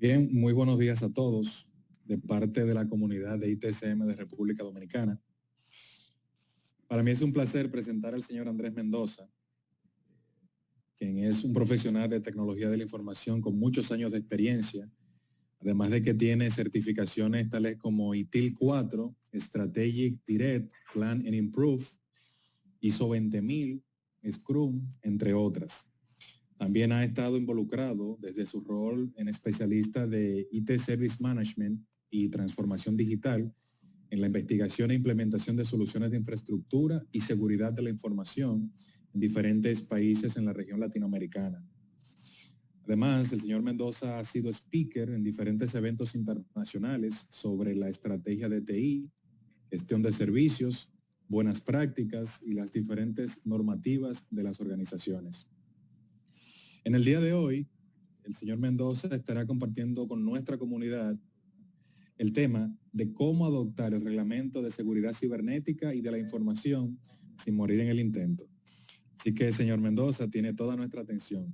Bien, muy buenos días a todos de parte de la comunidad de ITSM de República Dominicana. Para mí es un placer presentar al señor Andrés Mendoza, quien es un profesional de tecnología de la información con muchos años de experiencia, además de que tiene certificaciones tales como ITIL 4, Strategic Direct, Plan and Improve, ISO 20000, Scrum, entre otras. También ha estado involucrado desde su rol en especialista de IT Service Management y transformación digital en la investigación e implementación de soluciones de infraestructura y seguridad de la información en diferentes países en la región latinoamericana. Además, el señor Mendoza ha sido speaker en diferentes eventos internacionales sobre la estrategia de TI, gestión de servicios, buenas prácticas y las diferentes normativas de las organizaciones. En el día de hoy, el señor Mendoza estará compartiendo con nuestra comunidad el tema de cómo adoptar el reglamento de seguridad cibernética y de la información sin morir en el intento. Así que, señor Mendoza, tiene toda nuestra atención.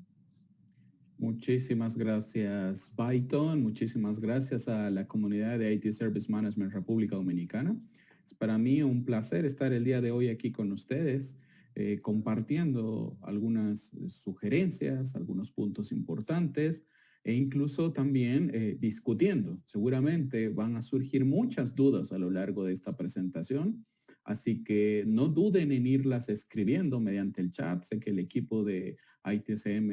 Muchísimas gracias, Byton. Muchísimas gracias a la comunidad de IT Service Management República Dominicana. Es para mí un placer estar el día de hoy aquí con ustedes, compartiendo algunas sugerencias, algunos puntos importantes e incluso también discutiendo. Seguramente van a surgir muchas dudas a lo largo de esta presentación. Así que no duden en irlas escribiendo mediante el chat. Sé que el equipo de ITSM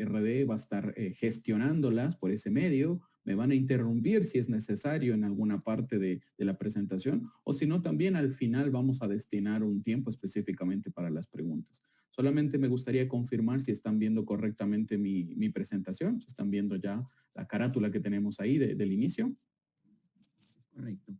RD va a estar gestionándolas por ese medio. Me van a interrumpir si es necesario en alguna parte de la presentación, o si no, también al final vamos a destinar un tiempo específicamente para las preguntas. Solamente me gustaría confirmar si están viendo correctamente mi presentación, si están viendo ya la carátula que tenemos ahí del inicio. Correcto.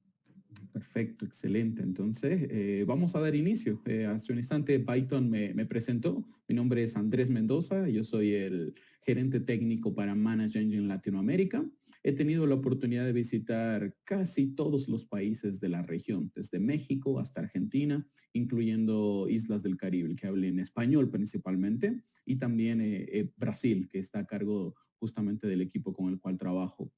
Perfecto, excelente. Entonces, vamos a dar inicio. Hace un instante, Byton me presentó. Mi nombre es Andrés Mendoza. Yo soy el gerente técnico para Manage Engine Latinoamérica. He tenido la oportunidad de visitar casi todos los países de la región, desde México hasta Argentina, incluyendo islas del Caribe, que hablen español principalmente, y también Brasil, que está a cargo justamente del equipo con el cual trabajo.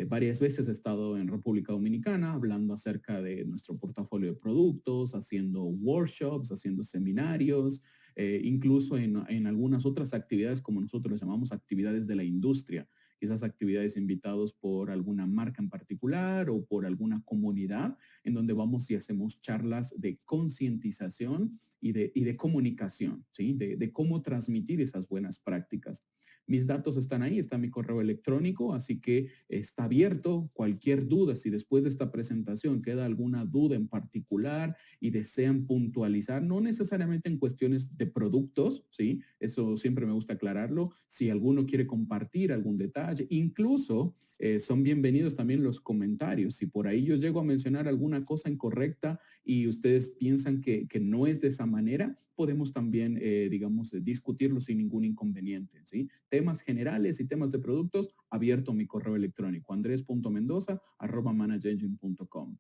Varias veces he estado en República Dominicana hablando acerca de nuestro portafolio de productos, haciendo workshops, haciendo seminarios, incluso en algunas otras actividades como nosotros llamamos actividades de la industria. Esas actividades invitados por alguna marca en particular o por alguna comunidad en donde vamos y hacemos charlas de concientización y de comunicación, ¿sí? De cómo transmitir esas buenas prácticas. Mis datos están ahí, está mi correo electrónico, así que está abierto. Cualquier duda, si después de esta presentación queda alguna duda en particular y desean puntualizar, no necesariamente en cuestiones de productos, ¿sí? Eso siempre me gusta aclararlo. Si alguno quiere compartir algún detalle, incluso son bienvenidos también los comentarios. Si por ahí yo llego a mencionar alguna cosa incorrecta y ustedes piensan que no es de esa manera, podemos también, digamos, discutirlo sin ningún inconveniente, ¿sí? Temas generales y temas de productos, abierto mi correo electrónico, andres.mendoza@manageengine.com.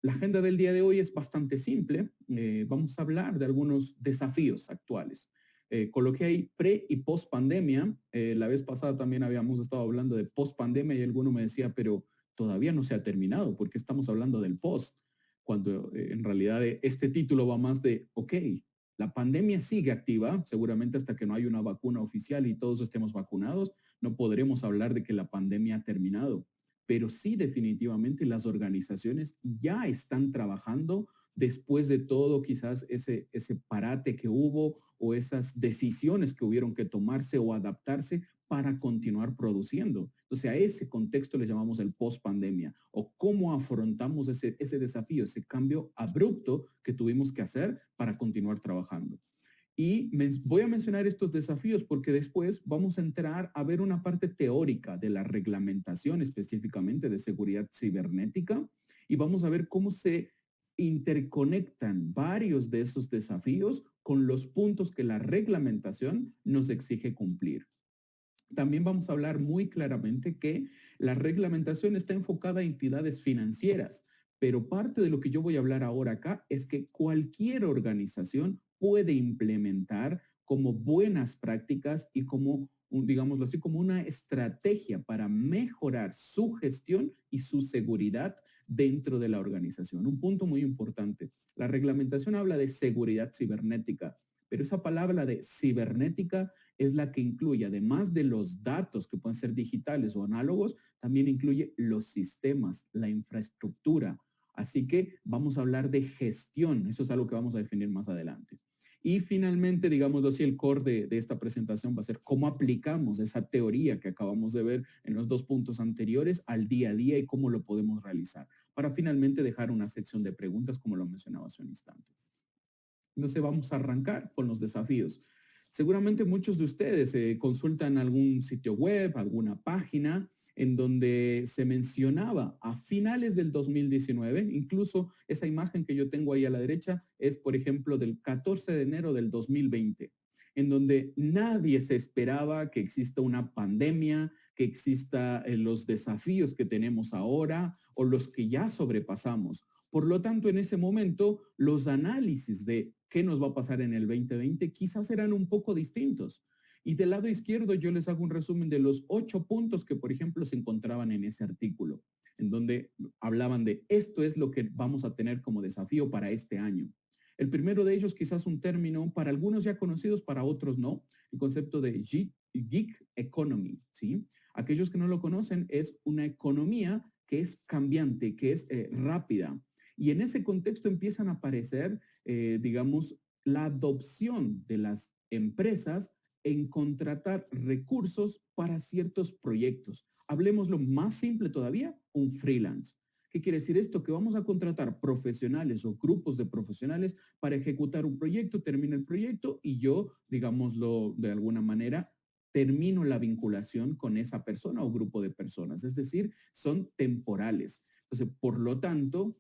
La agenda del día de hoy es bastante simple. Vamos a hablar de algunos desafíos actuales. Coloqué ahí pre y post pandemia. La vez pasada también habíamos estado hablando de post pandemia y alguno me decía, pero todavía no se ha terminado, ¿por qué estamos hablando del post? Cuando en realidad este título va más de, ok, la pandemia sigue activa, seguramente hasta que no haya una vacuna oficial y todos estemos vacunados, no podremos hablar de que la pandemia ha terminado, pero sí definitivamente las organizaciones ya están trabajando después de todo quizás ese parate que hubo o esas decisiones que hubieron que tomarse o adaptarse para continuar produciendo. Entonces a ese contexto le llamamos el post-pandemia o cómo afrontamos ese desafío, ese cambio abrupto que tuvimos que hacer para continuar trabajando. Y voy a mencionar estos desafíos porque después vamos a entrar a ver una parte teórica de la reglamentación específicamente de seguridad cibernética y vamos a ver cómo se interconectan varios de esos desafíos con los puntos que la reglamentación nos exige cumplir. También vamos a hablar muy claramente que la reglamentación está enfocada a entidades financieras, pero parte de lo que yo voy a hablar ahora acá es que cualquier organización puede implementar como buenas prácticas y como digámoslo así, como una estrategia para mejorar su gestión y su seguridad dentro de la organización. Un punto muy importante. La reglamentación habla de seguridad cibernética, pero esa palabra de cibernética es la que incluye, además de los datos que pueden ser digitales o análogos, también incluye los sistemas, la infraestructura. Así que vamos a hablar de gestión. Eso es algo que vamos a definir más adelante. Y finalmente, digámoslo así, el core de esta presentación va a ser cómo aplicamos esa teoría que acabamos de ver en los dos puntos anteriores al día a día y cómo lo podemos realizar, para finalmente dejar una sección de preguntas como lo mencionaba hace un instante. Entonces vamos a arrancar con los desafíos. Seguramente muchos de ustedes consultan algún sitio web, alguna página en donde se mencionaba a finales del 2019, incluso esa imagen que yo tengo ahí a la derecha es, por ejemplo, del 14 de enero del 2020, en donde nadie se esperaba que exista una pandemia, que exista los desafíos que tenemos ahora o los que ya sobrepasamos. Por lo tanto, en ese momento, los análisis de qué nos va a pasar en el 2020 quizás eran un poco distintos. Y del lado izquierdo yo les hago un resumen de los 8 puntos que, por ejemplo, se encontraban en ese artículo, en donde hablaban de esto es lo que vamos a tener como desafío para este año. El primero de ellos quizás un término para algunos ya conocidos, para otros no, el concepto de gig economy, ¿sí? Aquellos que no lo conocen es una economía que es cambiante, que es rápida. Y en ese contexto empiezan a aparecer, digamos, la adopción de las empresas en contratar recursos para ciertos proyectos. Hablemos lo más simple todavía, un freelance. ¿Qué quiere decir esto? Que vamos a contratar profesionales o grupos de profesionales para ejecutar un proyecto, termina el proyecto y yo, digámoslo de alguna manera, termino la vinculación con esa persona o grupo de personas. Es decir, son temporales. Entonces, por lo tanto,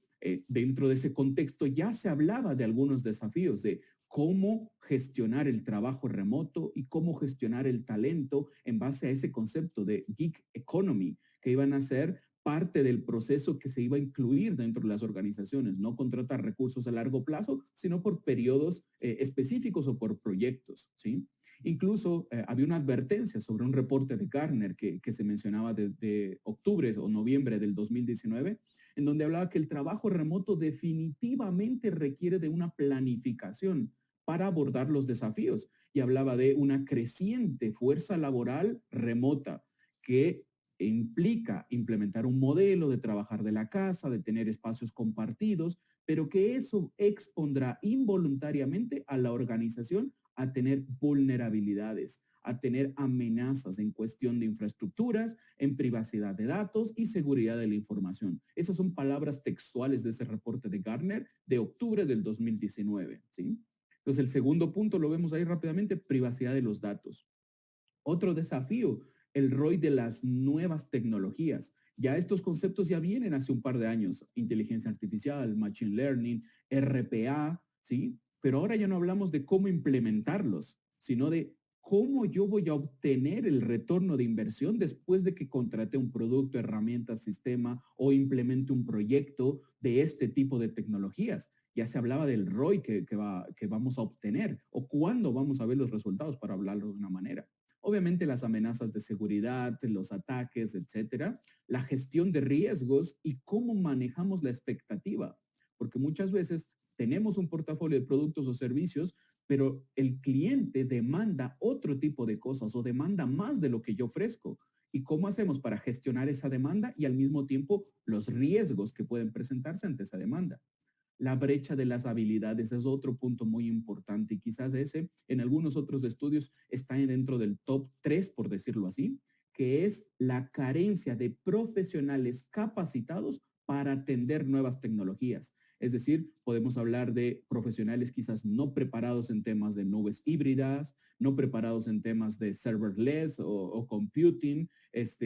dentro de ese contexto ya se hablaba de algunos desafíos de cómo gestionar el trabajo remoto y cómo gestionar el talento en base a ese concepto de gig economy, que iban a ser parte del proceso que se iba a incluir dentro de las organizaciones, no contratar recursos a largo plazo, sino por periodos específicos o por proyectos, ¿sí? Incluso había una advertencia sobre un reporte de Gartner que se mencionaba desde octubre o noviembre del 2019, en donde hablaba que el trabajo remoto definitivamente requiere de una planificación para abordar los desafíos y hablaba de una creciente fuerza laboral remota que implica implementar un modelo de trabajar de la casa, de tener espacios compartidos, pero que eso expondrá involuntariamente a la organización a tener vulnerabilidades, a tener amenazas en cuestión de infraestructuras, en privacidad de datos y seguridad de la información. Esas son palabras textuales de ese reporte de Gartner de octubre del 2019, ¿sí? Entonces, el segundo punto lo vemos ahí rápidamente, privacidad de los datos. Otro desafío, el rol de las nuevas tecnologías. Ya estos conceptos ya vienen hace un par de años, inteligencia artificial, machine learning, RPA, ¿sí? Pero ahora ya no hablamos de cómo implementarlos, sino de cómo yo voy a obtener el retorno de inversión después de que contrate un producto, herramienta, sistema o implemente un proyecto de este tipo de tecnologías. Ya se hablaba del ROI que vamos a obtener o cuándo vamos a ver los resultados, para hablarlo de una manera. Obviamente las amenazas de seguridad, los ataques, etcétera, la gestión de riesgos y cómo manejamos la expectativa, porque muchas veces tenemos un portafolio de productos o servicios, pero el cliente demanda otro tipo de cosas o demanda más de lo que yo ofrezco. ¿Y cómo hacemos para gestionar esa demanda y al mismo tiempo los riesgos que pueden presentarse ante esa demanda? La brecha de las habilidades es otro punto muy importante y quizás ese en algunos otros estudios está dentro del top 3, por decirlo así, que es la carencia de profesionales capacitados para atender nuevas tecnologías. Es decir, podemos hablar de profesionales quizás no preparados en temas de nubes híbridas, no preparados en temas de serverless o computing,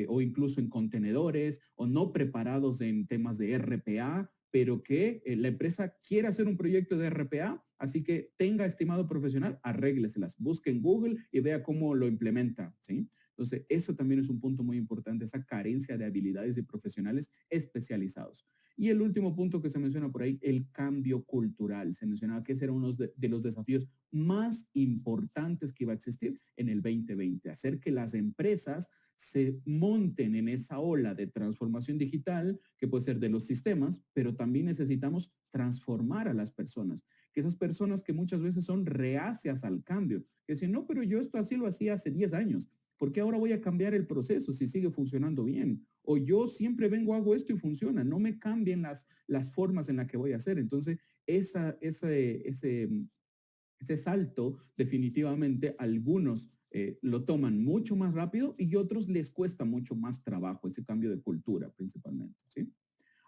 o incluso en contenedores, o no preparados en temas de RPA, pero que la empresa quiera hacer un proyecto de RPA, así que tenga estimado profesional, arrégleselas, busque en Google y vea cómo lo implementa, ¿sí? Entonces, eso también es un punto muy importante, esa carencia de habilidades y profesionales especializados. Y el último punto que se menciona por ahí, el cambio cultural. Se mencionaba que ese era uno de los desafíos más importantes que iba a existir en el 2020, hacer que las empresas se monten en esa ola de transformación digital, que puede ser de los sistemas, pero también necesitamos transformar a las personas, que esas personas que muchas veces son reacias al cambio, que dicen, no, pero yo esto así lo hacía hace 10 años, ¿por qué ahora voy a cambiar el proceso si sigue funcionando bien? O yo siempre vengo, hago esto y funciona, no me cambien las formas en las que voy a hacer. Entonces, ese salto, definitivamente, algunos lo toman mucho más rápido y otros les cuesta mucho más trabajo, ese cambio de cultura principalmente, ¿sí?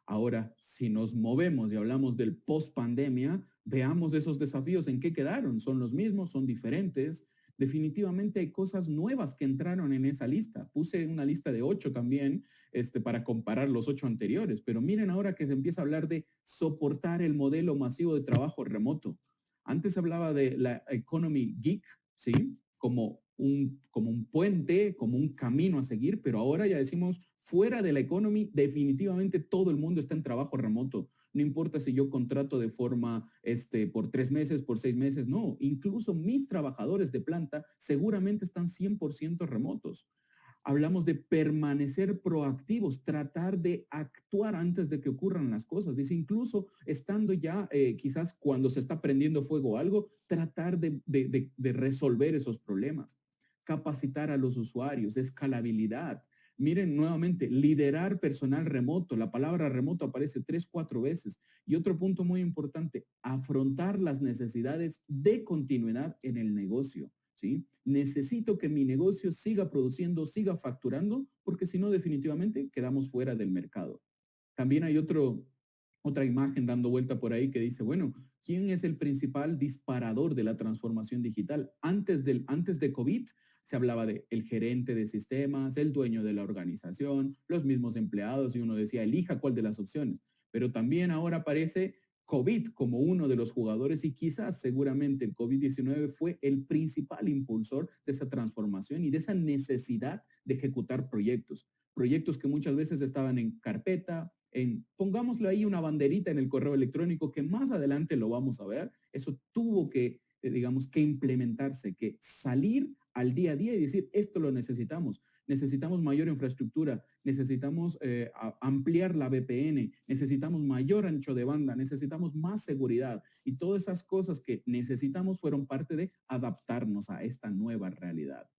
Ahora, si nos movemos y hablamos del post pandemia, veamos esos desafíos en qué quedaron. ¿Son los mismos? ¿Son diferentes? Definitivamente hay cosas nuevas que entraron en esa lista. Puse una lista de 8 también para comparar los 8 anteriores, pero miren ahora que se empieza a hablar de soportar el modelo masivo de trabajo remoto. Antes se hablaba de la economy gig, ¿sí? Como un puente, como un camino a seguir, pero ahora ya decimos, fuera de la economy, definitivamente todo el mundo está en trabajo remoto. No importa si yo contrato de forma por 3 meses, por 6 meses, no. Incluso mis trabajadores de planta seguramente están 100% remotos. Hablamos de permanecer proactivos, tratar de actuar antes de que ocurran las cosas. Dice, incluso estando ya quizás cuando se está prendiendo fuego algo, tratar de resolver esos problemas. Capacitar a los usuarios, escalabilidad. Miren nuevamente, liderar personal remoto. La palabra remoto aparece 3, 4 veces. Y otro punto muy importante, afrontar las necesidades de continuidad en el negocio. ¿Sí? Necesito que mi negocio siga produciendo, siga facturando, porque si no, definitivamente quedamos fuera del mercado. También hay otra imagen dando vuelta por ahí que dice, bueno, ¿quién es el principal disparador de la transformación digital? Antes de COVID se hablaba de el gerente de sistemas, el dueño de la organización, los mismos empleados y uno decía, elija cuál de las opciones. Pero también ahora aparece COVID como uno de los jugadores y quizás seguramente el COVID-19 fue el principal impulsor de esa transformación y de esa necesidad de ejecutar proyectos que muchas veces estaban en carpeta, pongámosle ahí una banderita en el correo electrónico que más adelante lo vamos a ver. Eso tuvo que, digamos, que implementarse, que salir al día a día y decir, esto lo necesitamos. Necesitamos mayor infraestructura, necesitamos ampliar la VPN, necesitamos mayor ancho de banda, necesitamos más seguridad y todas esas cosas que necesitamos fueron parte de adaptarnos a esta nueva realidad.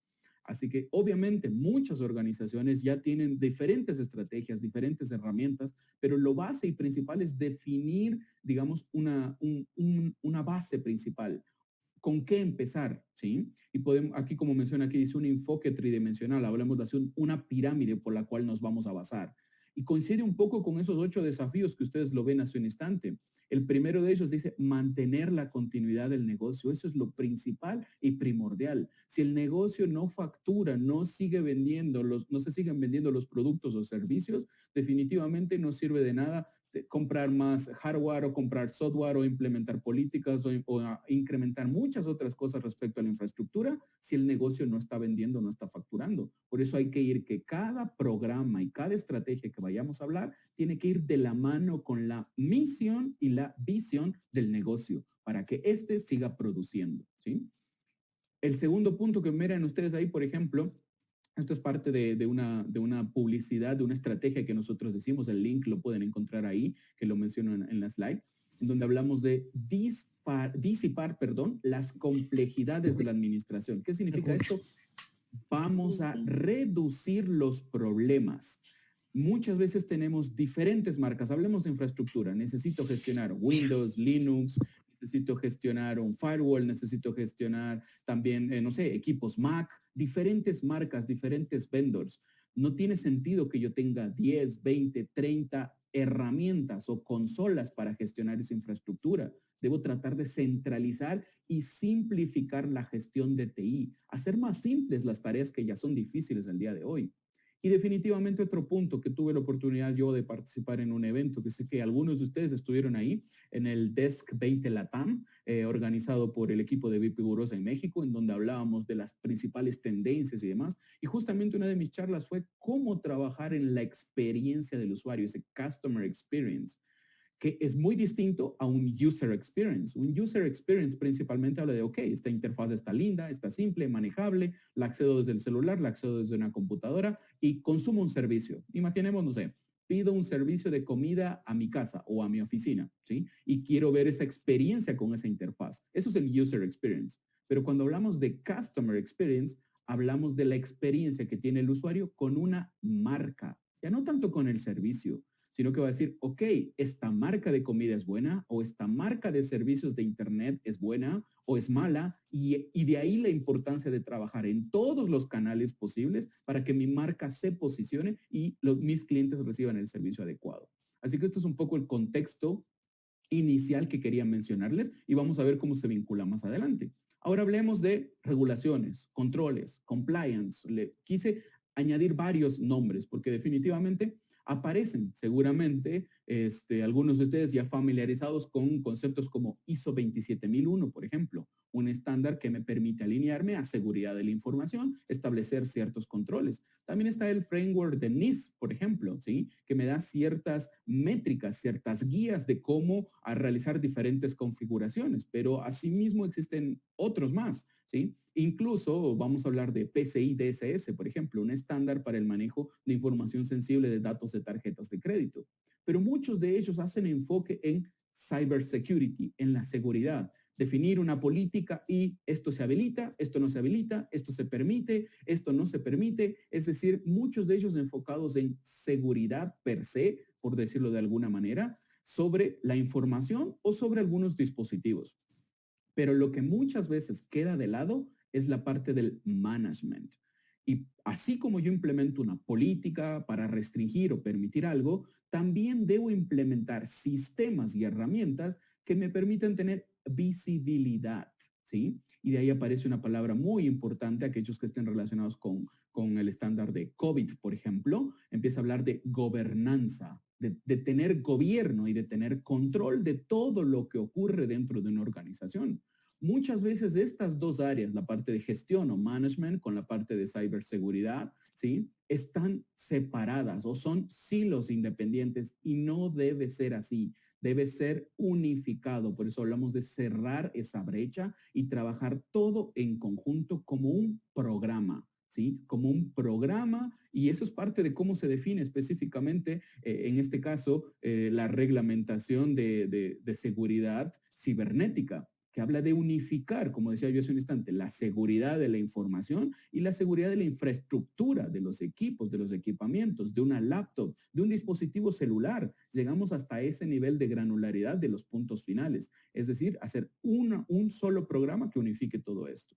Así que obviamente muchas organizaciones ya tienen diferentes estrategias, diferentes herramientas, pero lo base y principal es definir, digamos, una base principal. ¿Con qué empezar? ¿Sí? Y podemos, aquí como menciona aquí, dice un enfoque tridimensional, hablamos de hacer una pirámide por la cual nos vamos a basar. Y coincide un poco con esos 8 desafíos que ustedes lo ven hace un instante. El primero de ellos dice mantener la continuidad del negocio. Eso es lo principal y primordial. Si el negocio no factura, no se siguen vendiendo los productos o servicios, definitivamente no sirve de nada comprar más hardware o comprar software o implementar políticas o incrementar muchas otras cosas respecto a la infraestructura si el negocio no está vendiendo, no está facturando. Por eso hay que ir que cada programa y cada estrategia que vayamos a hablar tiene que ir de la mano con la misión y la visión del negocio para que éste siga produciendo, ¿sí? El segundo punto que miran ustedes ahí, por ejemplo, esto es parte de una publicidad, de una estrategia que nosotros decimos, el link lo pueden encontrar ahí, que lo menciono en la slide, en donde hablamos de disipar, las complejidades de la administración. ¿Qué significa esto? Vamos a reducir los problemas. Muchas veces tenemos diferentes marcas. Hablemos de infraestructura. Necesito gestionar Windows, Linux, necesito gestionar un firewall, necesito gestionar también, no sé, equipos Mac, diferentes marcas, diferentes vendors. No tiene sentido que yo tenga 10, 20, 30 herramientas o consolas para gestionar esa infraestructura. Debo tratar de centralizar y simplificar la gestión de TI, hacer más simples las tareas que ya son difíciles el día de hoy. Y definitivamente otro punto que tuve la oportunidad yo de participar en un evento, que sé que algunos de ustedes estuvieron ahí, en el Desk 20 Latam, organizado por el equipo de VIP Burosa en México, en donde hablábamos de las principales tendencias y demás. Y justamente una de mis charlas fue cómo trabajar en la experiencia del usuario, ese customer experience, que es muy distinto a un user experience. Un user experience principalmente habla de, ok, esta interfaz está linda, está simple, manejable, la accedo desde el celular, la accedo desde una computadora y consumo un servicio. Imaginemos, no sé, pido un servicio de comida a mi casa o a mi oficina, ¿sí? Y quiero ver esa experiencia con esa interfaz. Eso es el user experience. Pero cuando hablamos de customer experience, hablamos de la experiencia que tiene el usuario con una marca, ya no tanto con el servicio, sino que va a decir, ok, esta marca de comida es buena o esta marca de servicios de Internet es buena o es mala y de ahí la importancia de trabajar en todos los canales posibles para que mi marca se posicione y mis clientes reciban el servicio adecuado. Así que esto es un poco el contexto inicial que quería mencionarles y vamos a ver cómo se vincula más adelante. Ahora hablemos de regulaciones, controles, compliance. Le quise añadir varios nombres porque definitivamente aparecen seguramente algunos de ustedes ya familiarizados con conceptos como ISO 27001, por ejemplo, un estándar que me permite alinearme a seguridad de la información, establecer ciertos controles. También está el framework de NIST, por ejemplo, ¿sí? Que me da ciertas métricas, ciertas guías de cómo realizar diferentes configuraciones, pero asimismo existen otros más, ¿sí? Incluso vamos a hablar de PCI DSS, por ejemplo, un estándar para el manejo de información sensible de datos de tarjetas de crédito. Pero muchos de ellos hacen enfoque en cybersecurity, en la seguridad, definir una política y esto se habilita, esto no se habilita, esto se permite, esto no se permite. Es decir, muchos de ellos enfocados en seguridad per se, por decirlo de alguna manera, sobre la información o sobre algunos dispositivos. Pero lo que muchas veces queda de lado es la parte del management. Y así como yo implemento una política para restringir o permitir algo, también debo implementar sistemas y herramientas que me permitan tener visibilidad, ¿sí? Y de ahí aparece una palabra muy importante, aquellos que estén relacionados con el estándar de COVID, por ejemplo, empieza a hablar de gobernanza, de tener gobierno y de tener control de todo lo que ocurre dentro de una organización. Muchas veces estas dos áreas, la parte de gestión o management con la parte de ciberseguridad, ¿sí? Están separadas o son silos independientes y no debe ser así. Debe ser unificado. Por eso hablamos de cerrar esa brecha y trabajar todo en conjunto como un programa. ¿Sí? Como un programa y eso es parte de cómo se define específicamente, en este caso, la reglamentación de seguridad cibernética, que habla de unificar, como decía yo hace un instante, la seguridad de la información y la seguridad de la infraestructura, de los equipos, de los equipamientos, de una laptop, de un dispositivo celular. Llegamos hasta ese nivel de granularidad de los puntos finales, es decir, hacer un solo programa que unifique todo esto.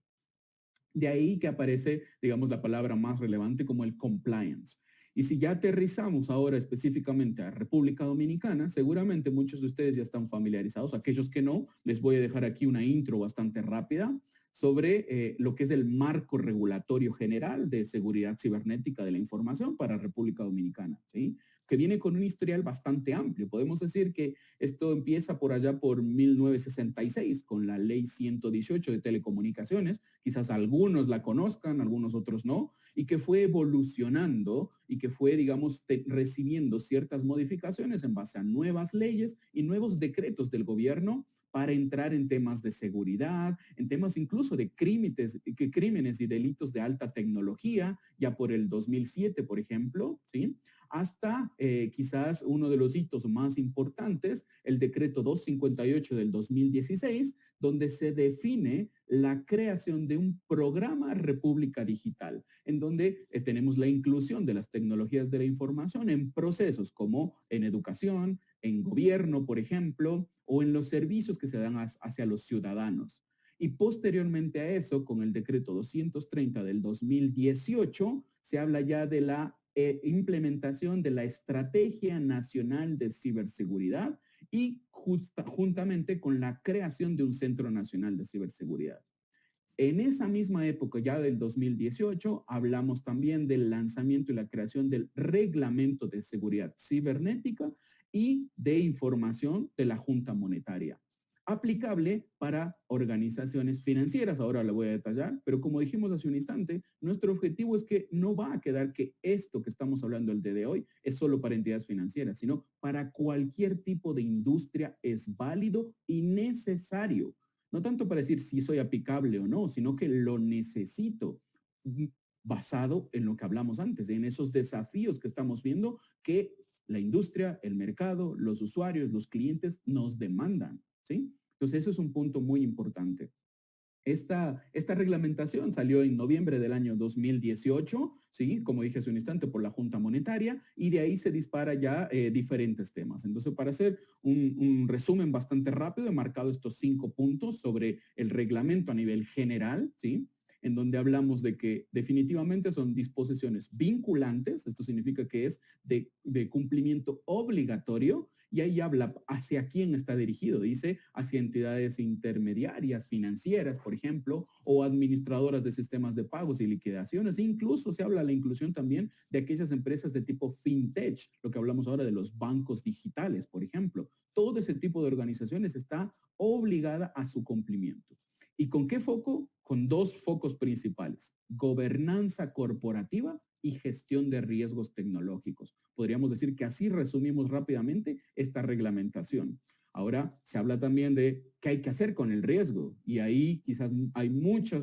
De ahí que aparece, digamos, la palabra más relevante como el compliance. Y si ya aterrizamos ahora específicamente a República Dominicana, seguramente muchos de ustedes ya están familiarizados. Aquellos que no, les voy a dejar aquí una intro bastante rápida sobre lo que es el marco regulatorio general de seguridad cibernética de la información para República Dominicana, ¿sí? Que viene con un historial bastante amplio. Podemos decir que esto empieza por allá por 1966 con la Ley 118 de Telecomunicaciones. Quizás algunos la conozcan, algunos otros no, y que fue evolucionando y que fue, digamos, recibiendo ciertas modificaciones en base a nuevas leyes y nuevos decretos del gobierno para entrar en temas de seguridad, en temas incluso de crímenes y delitos de alta tecnología, ya por el 2007, por ejemplo, ¿sí? Hasta quizás uno de los hitos más importantes, el decreto 258 del 2016, donde se define la creación de un programa República Digital, en donde tenemos la inclusión de las tecnologías de la información en procesos como en educación, en gobierno, por ejemplo, o en los servicios que se dan hacia los ciudadanos. Y posteriormente a eso, con el decreto 230 del 2018, se habla ya de la implementación de la Estrategia Nacional de Ciberseguridad y juntamente con la creación de un Centro Nacional de Ciberseguridad. En esa misma época, ya del 2018, hablamos también del lanzamiento y la creación del Reglamento de Seguridad Cibernética y de Información de la Junta Monetaria, aplicable para organizaciones financieras. Ahora lo voy a detallar, pero como dijimos hace un instante, nuestro objetivo es que no va a quedar que esto que estamos hablando el día de hoy es solo para entidades financieras, sino para cualquier tipo de industria es válido y necesario. No tanto para decir si soy aplicable o no, sino que lo necesito basado en lo que hablamos antes, en esos desafíos que estamos viendo que la industria, el mercado, los usuarios, los clientes nos demandan, ¿sí? Entonces, eso es un punto muy importante. Esta reglamentación salió en noviembre del año 2018, ¿sí? Como dije hace un instante, por la Junta Monetaria, y de ahí se dispara ya diferentes temas. Entonces, para hacer un resumen bastante rápido, he marcado estos 5 puntos sobre el reglamento a nivel general, ¿sí? En donde hablamos de que definitivamente son disposiciones vinculantes, esto significa que es de cumplimiento obligatorio, y ahí habla hacia quién está dirigido. Dice hacia entidades intermediarias financieras, por ejemplo, o administradoras de sistemas de pagos y liquidaciones. Incluso se habla de la inclusión también de aquellas empresas de tipo fintech, lo que hablamos ahora de los bancos digitales, por ejemplo. Todo ese tipo de organizaciones está obligada a su cumplimiento. ¿Y con qué foco? Con 2 focos principales: gobernanza corporativa y gestión de riesgos tecnológicos. Podríamos decir que así resumimos rápidamente esta reglamentación. Ahora se habla también de qué hay que hacer con el riesgo, y ahí quizás hay mucha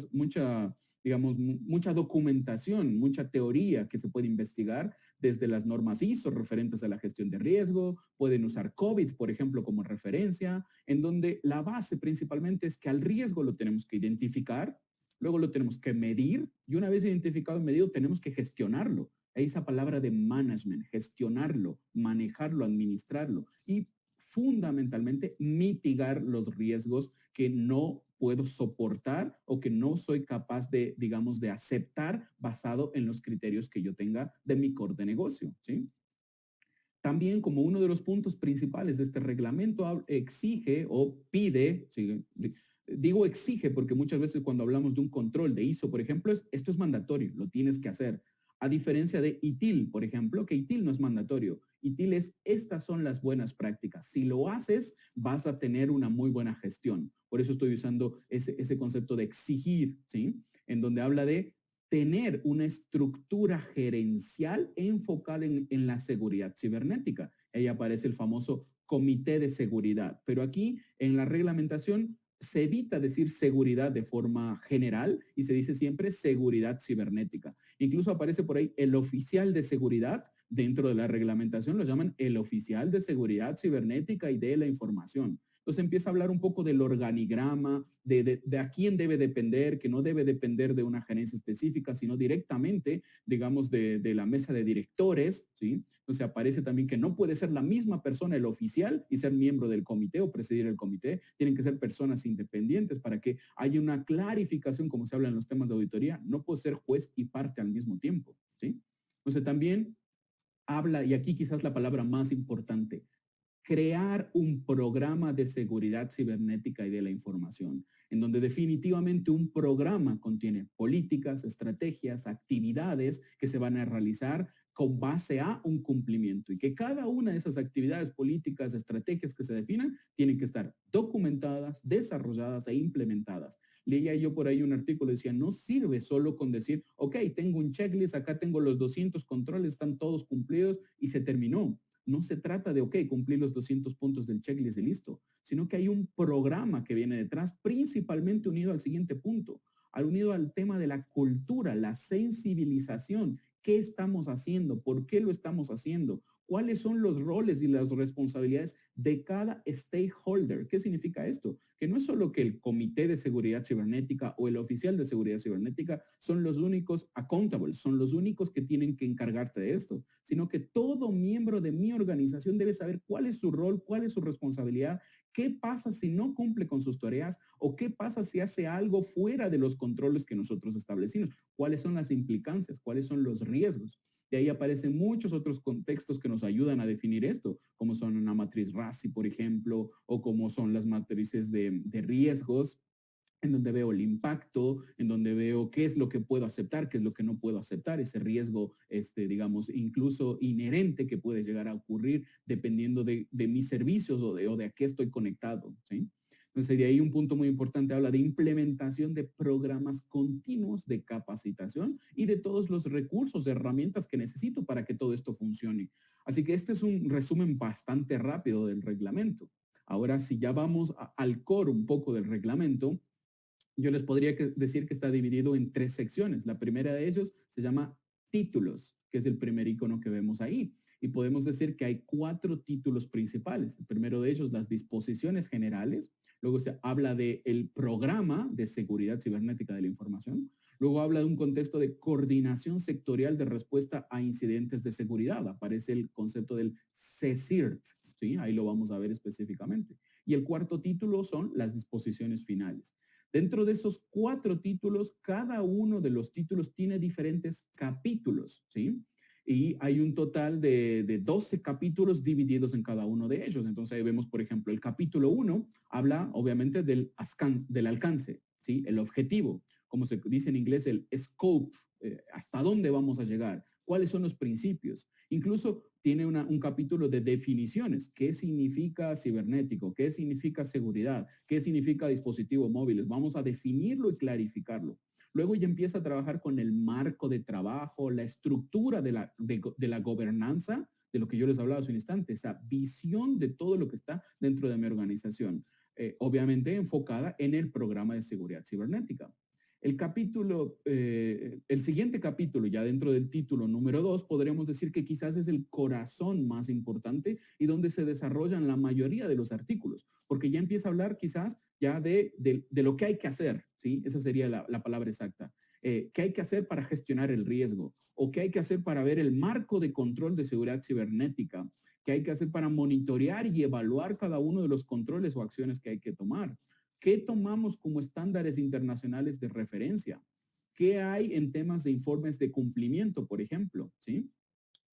documentación, mucha teoría que se puede investigar desde las normas ISO referentes a la gestión de riesgo. Pueden usar COVID, por ejemplo, como referencia, en donde la base principalmente es que al riesgo lo tenemos que identificar, luego lo tenemos que medir, y una vez identificado y medido tenemos que gestionarlo. Esa palabra de management, gestionarlo, manejarlo, administrarlo y fundamentalmente mitigar los riesgos que no puedo soportar o que no soy capaz de, digamos, de aceptar basado en los criterios que yo tenga de mi core de negocio, ¿sí? También, como uno de los puntos principales de este reglamento, exige o pide, ¿sí? Digo exige porque muchas veces cuando hablamos de un control de ISO, por ejemplo, esto es mandatorio, lo tienes que hacer. A diferencia de ITIL, por ejemplo, que ITIL no es mandatorio. ITIL es, estas son las buenas prácticas. Si lo haces, vas a tener una muy buena gestión. Por eso estoy usando ese concepto de exigir, ¿sí? En donde habla de tener una estructura gerencial enfocada en la seguridad cibernética. Ahí aparece el famoso comité de seguridad, pero aquí en la reglamentación se evita decir seguridad de forma general y se dice siempre seguridad cibernética. Incluso aparece por ahí el oficial de seguridad. Dentro de la reglamentación lo llaman el oficial de seguridad cibernética y de la información. Entonces empieza a hablar un poco del organigrama, de a quién debe depender, que no debe depender de una gerencia específica, sino directamente, digamos, de la mesa de directores, ¿sí? Entonces aparece también que no puede ser la misma persona el oficial y ser miembro del comité o presidir el comité. Tienen que ser personas independientes para que haya una clarificación, como se habla en los temas de auditoría. No puedo ser juez y parte al mismo tiempo, ¿sí? Entonces también habla, y aquí quizás la palabra más importante, crear un programa de seguridad cibernética y de la información, en donde definitivamente un programa contiene políticas, estrategias, actividades que se van a realizar con base a un cumplimiento, y que cada una de esas actividades, políticas, estrategias que se definan tienen que estar documentadas, desarrolladas e implementadas. Leía yo por ahí un artículo, decía, no sirve solo con decir, ok, tengo un checklist, acá tengo los 200 controles, están todos cumplidos y se terminó. No se trata de, ok, cumplir los 200 puntos del checklist y listo, sino que hay un programa que viene detrás, principalmente unido al siguiente punto, unido al tema de la cultura, la sensibilización. ¿Qué estamos haciendo? ¿Por qué lo estamos haciendo? ¿Cuáles son los roles y las responsabilidades de cada stakeholder? ¿Qué significa esto? Que no es solo que el comité de seguridad cibernética o el oficial de seguridad cibernética son los únicos accountables, son los únicos que tienen que encargarse de esto, sino que todo miembro de mi organización debe saber cuál es su rol, cuál es su responsabilidad, qué pasa si no cumple con sus tareas o qué pasa si hace algo fuera de los controles que nosotros establecimos, cuáles son las implicancias, cuáles son los riesgos. De ahí aparecen muchos otros contextos que nos ayudan a definir esto, como son una matriz RASI, por ejemplo, o como son las matrices de riesgos, en donde veo el impacto, en donde veo qué es lo que puedo aceptar, qué es lo que no puedo aceptar, ese riesgo, digamos, incluso inherente que puede llegar a ocurrir dependiendo de mis servicios o de a qué estoy conectado, ¿sí? Entonces, de ahí un punto muy importante habla de implementación de programas continuos de capacitación y de todos los recursos, herramientas que necesito para que todo esto funcione. Así que este es un resumen bastante rápido del reglamento. Ahora, si ya vamos al core un poco del reglamento, yo les podría decir que está dividido en 3 secciones. La primera de ellos se llama títulos, que es el primer icono que vemos ahí. Y podemos decir que hay 4 títulos principales. El primero de ellos, las disposiciones generales. Luego se habla del programa de seguridad cibernética de la información. Luego habla de un contexto de coordinación sectorial de respuesta a incidentes de seguridad. Aparece el concepto del CSIRT, ¿sí? Ahí lo vamos a ver específicamente. Y el cuarto título son las disposiciones finales. Dentro de esos 4 títulos, cada uno de los títulos tiene diferentes capítulos, ¿sí? Y hay un total de 12 capítulos divididos en cada uno de ellos. Entonces ahí vemos, por ejemplo, el capítulo 1 habla obviamente del alcance, ¿sí? El objetivo, como se dice en inglés, el scope, hasta dónde vamos a llegar, cuáles son los principios. Incluso tiene un capítulo de definiciones. ¿Qué significa cibernético? ¿Qué significa seguridad? ¿Qué significa dispositivos móviles? Vamos a definirlo y clarificarlo. Luego ya empieza a trabajar con el marco de trabajo, la estructura de la gobernanza, de lo que yo les hablaba hace un instante, esa visión de todo lo que está dentro de mi organización, obviamente enfocada en el programa de seguridad cibernética. El siguiente capítulo, ya dentro del título número 2, podríamos decir que quizás es el corazón más importante y donde se desarrollan la mayoría de los artículos, porque ya empieza a hablar quizás ya de lo que hay que hacer, ¿sí? Esa sería la palabra exacta. ¿Qué hay que hacer para gestionar el riesgo? ¿O qué hay que hacer para ver el marco de control de seguridad cibernética? ¿Qué hay que hacer para monitorear y evaluar cada uno de los controles o acciones que hay que tomar? ¿Qué tomamos como estándares internacionales de referencia? ¿Qué hay en temas de informes de cumplimiento, por ejemplo? ¿Sí?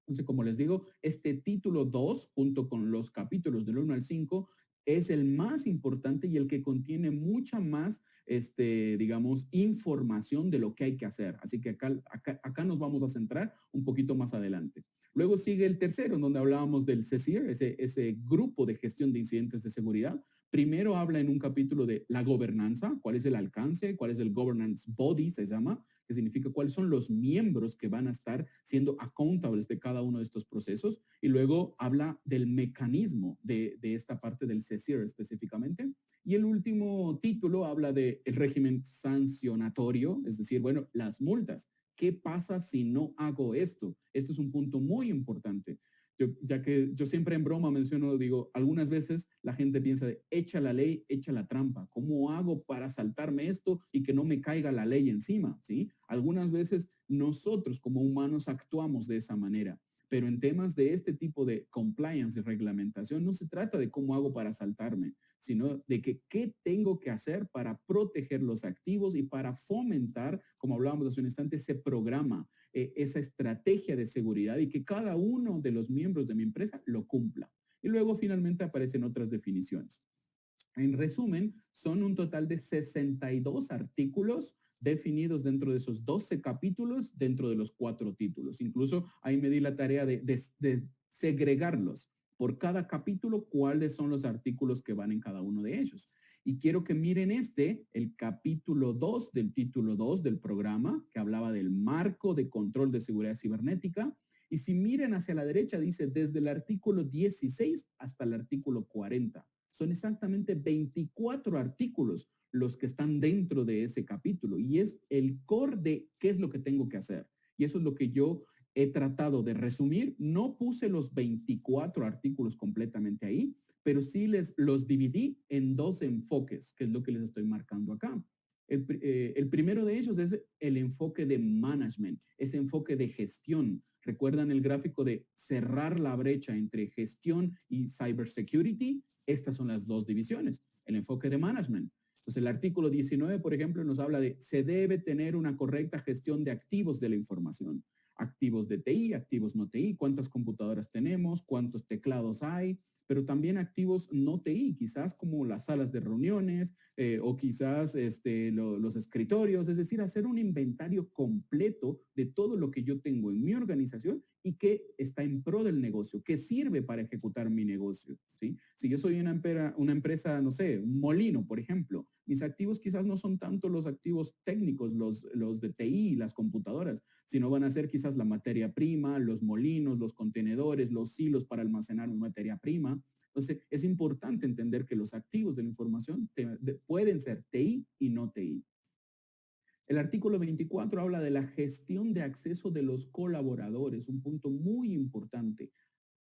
Entonces, como les digo, este título 2, junto con los capítulos del 1 al 5, es el más importante y el que contiene mucha más, digamos, información de lo que hay que hacer. Así que acá nos vamos a centrar un poquito más adelante. Luego sigue el tercero, en donde hablábamos del CSIR, ese grupo de gestión de incidentes de seguridad. Primero habla en un capítulo de la gobernanza, cuál es el alcance, cuál es el governance body, se llama, que significa cuáles son los miembros que van a estar siendo accountables de cada uno de estos procesos. Y luego habla del mecanismo de esta parte del CSIR específicamente. Y el último título habla del régimen sancionatorio, es decir, bueno, las multas. ¿Qué pasa si no hago esto? Esto es un punto muy importante. Ya que yo siempre en broma menciono, digo, algunas veces la gente piensa de echa la ley, echa la trampa. ¿Cómo hago para saltarme esto y que no me caiga la ley encima? ¿Sí? Algunas veces nosotros como humanos actuamos de esa manera, pero en temas de este tipo de compliance y reglamentación no se trata de cómo hago para saltarme, sino de que qué tengo que hacer para proteger los activos y para fomentar, como hablábamos hace un instante, ese programa, esa estrategia de seguridad y que cada uno de los miembros de mi empresa lo cumpla. Y luego finalmente aparecen otras definiciones. En resumen, son un total de 62 artículos definidos dentro de esos 12 capítulos, dentro de los 4 títulos. Incluso ahí me di la tarea de segregarlos por cada capítulo, cuáles son los artículos que van en cada uno de ellos. Y quiero que miren el capítulo 2 del título 2 del programa, que hablaba del marco de control de seguridad cibernética. Y si miren hacia la derecha, dice desde el artículo 16 hasta el artículo 40. Son exactamente 24 artículos los que están dentro de ese capítulo y es el core de qué es lo que tengo que hacer. Y eso es lo que yo he tratado de resumir. No puse los 24 artículos completamente ahí, pero sí los dividí en 2 enfoques, que es lo que les estoy marcando acá. El primero de ellos es el enfoque de management, ese enfoque de gestión. ¿Recuerdan el gráfico de cerrar la brecha entre gestión y cybersecurity? Estas son las 2 divisiones, el enfoque de management. Entonces, el artículo 19, por ejemplo, nos habla de se debe tener una correcta gestión de activos de la información. Activos de TI, activos no TI, cuántas computadoras tenemos, cuántos teclados hay, pero también activos no TI, quizás como las salas de reuniones o quizás los escritorios, es decir, hacer un inventario completo de todo lo que yo tengo en mi organización y que está en pro del negocio, que sirve para ejecutar mi negocio, ¿sí? Si yo soy una empresa, no sé, un molino, por ejemplo, mis activos quizás no son tanto los activos técnicos, los de TI, las computadoras, sino van a ser quizás la materia prima, los molinos, los contenedores, los silos para almacenar mi materia prima. Entonces, es importante entender que los activos de la información pueden ser TI y no TI. El artículo 24 habla de la gestión de acceso de los colaboradores, un punto muy importante.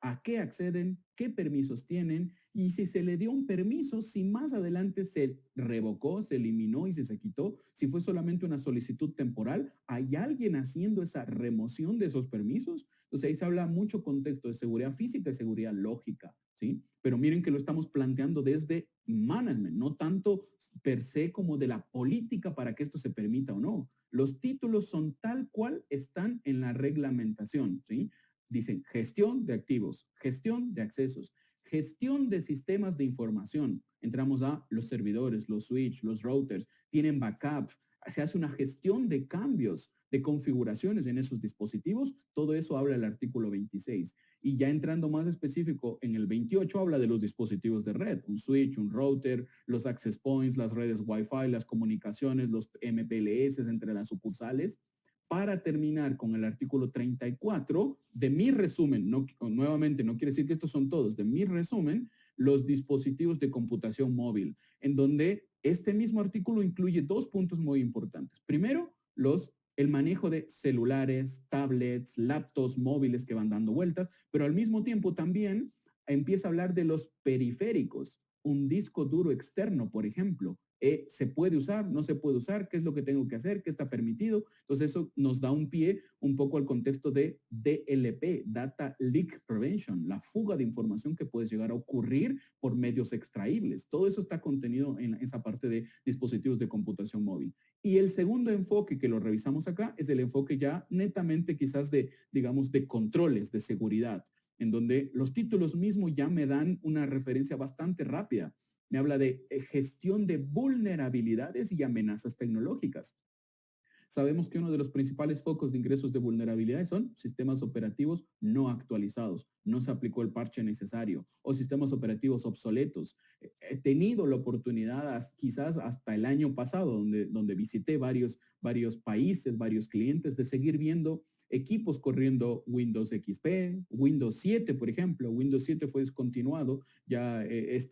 ¿A qué acceden? ¿Qué permisos tienen? Y si se le dio un permiso, si más adelante se revocó, se eliminó y si se quitó, si fue solamente una solicitud temporal, ¿hay alguien haciendo esa remoción de esos permisos? Entonces ahí se habla mucho contexto de seguridad física y seguridad lógica, ¿sí? Pero miren que lo estamos planteando desde management, no tanto per se como de la política para que esto se permita o no. Los títulos son tal cual están en la reglamentación, ¿sí? Dicen gestión de activos, gestión de accesos, gestión de sistemas de información. Entramos a los servidores, los switch, los routers, tienen backup, se hace una gestión de cambios, de configuraciones en esos dispositivos. Todo eso habla el artículo 26. Y ya entrando más específico, en el 28 habla de los dispositivos de red, un switch, un router, los access points, las redes Wi-Fi, las comunicaciones, los MPLS entre las sucursales. Para terminar con el artículo 34 de mi resumen, nuevamente no quiere decir que estos son todos, de mi resumen, los dispositivos de computación móvil, en donde este mismo artículo incluye dos puntos muy importantes. Primero, el manejo de celulares, tablets, laptops, móviles que van dando vueltas, pero al mismo tiempo también empieza a hablar de los periféricos, un disco duro externo, por ejemplo, ¿se puede usar? ¿No se puede usar? ¿Qué es lo que tengo que hacer? ¿Qué está permitido? Entonces eso nos da un pie un poco al contexto de DLP, Data Leak Prevention, la fuga de información que puede llegar a ocurrir por medios extraíbles. Todo eso está contenido en esa parte de dispositivos de computación móvil. Y el segundo enfoque que lo revisamos acá es el enfoque ya netamente quizás de, digamos, de controles, de seguridad, en donde los títulos mismos ya me dan una referencia bastante rápida. Me habla de gestión de vulnerabilidades y amenazas tecnológicas. Sabemos que uno de los principales focos de ingresos de vulnerabilidades son sistemas operativos no actualizados, no se aplicó el parche necesario o sistemas operativos obsoletos. He tenido la oportunidad, quizás hasta el año pasado, donde visité varios países, varios clientes, de seguir viendo equipos corriendo Windows XP, Windows 7, por ejemplo. Windows 7 fue descontinuado ya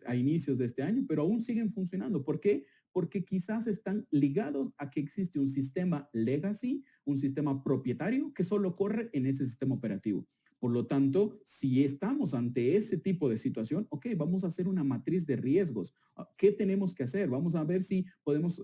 a inicios de este año, pero aún siguen funcionando. ¿Por qué? Porque quizás están ligados a que existe un sistema legacy, un sistema propietario que solo corre en ese sistema operativo. Por lo tanto, si estamos ante ese tipo de situación, ok, vamos a hacer una matriz de riesgos. ¿Qué tenemos que hacer? Vamos a ver si podemos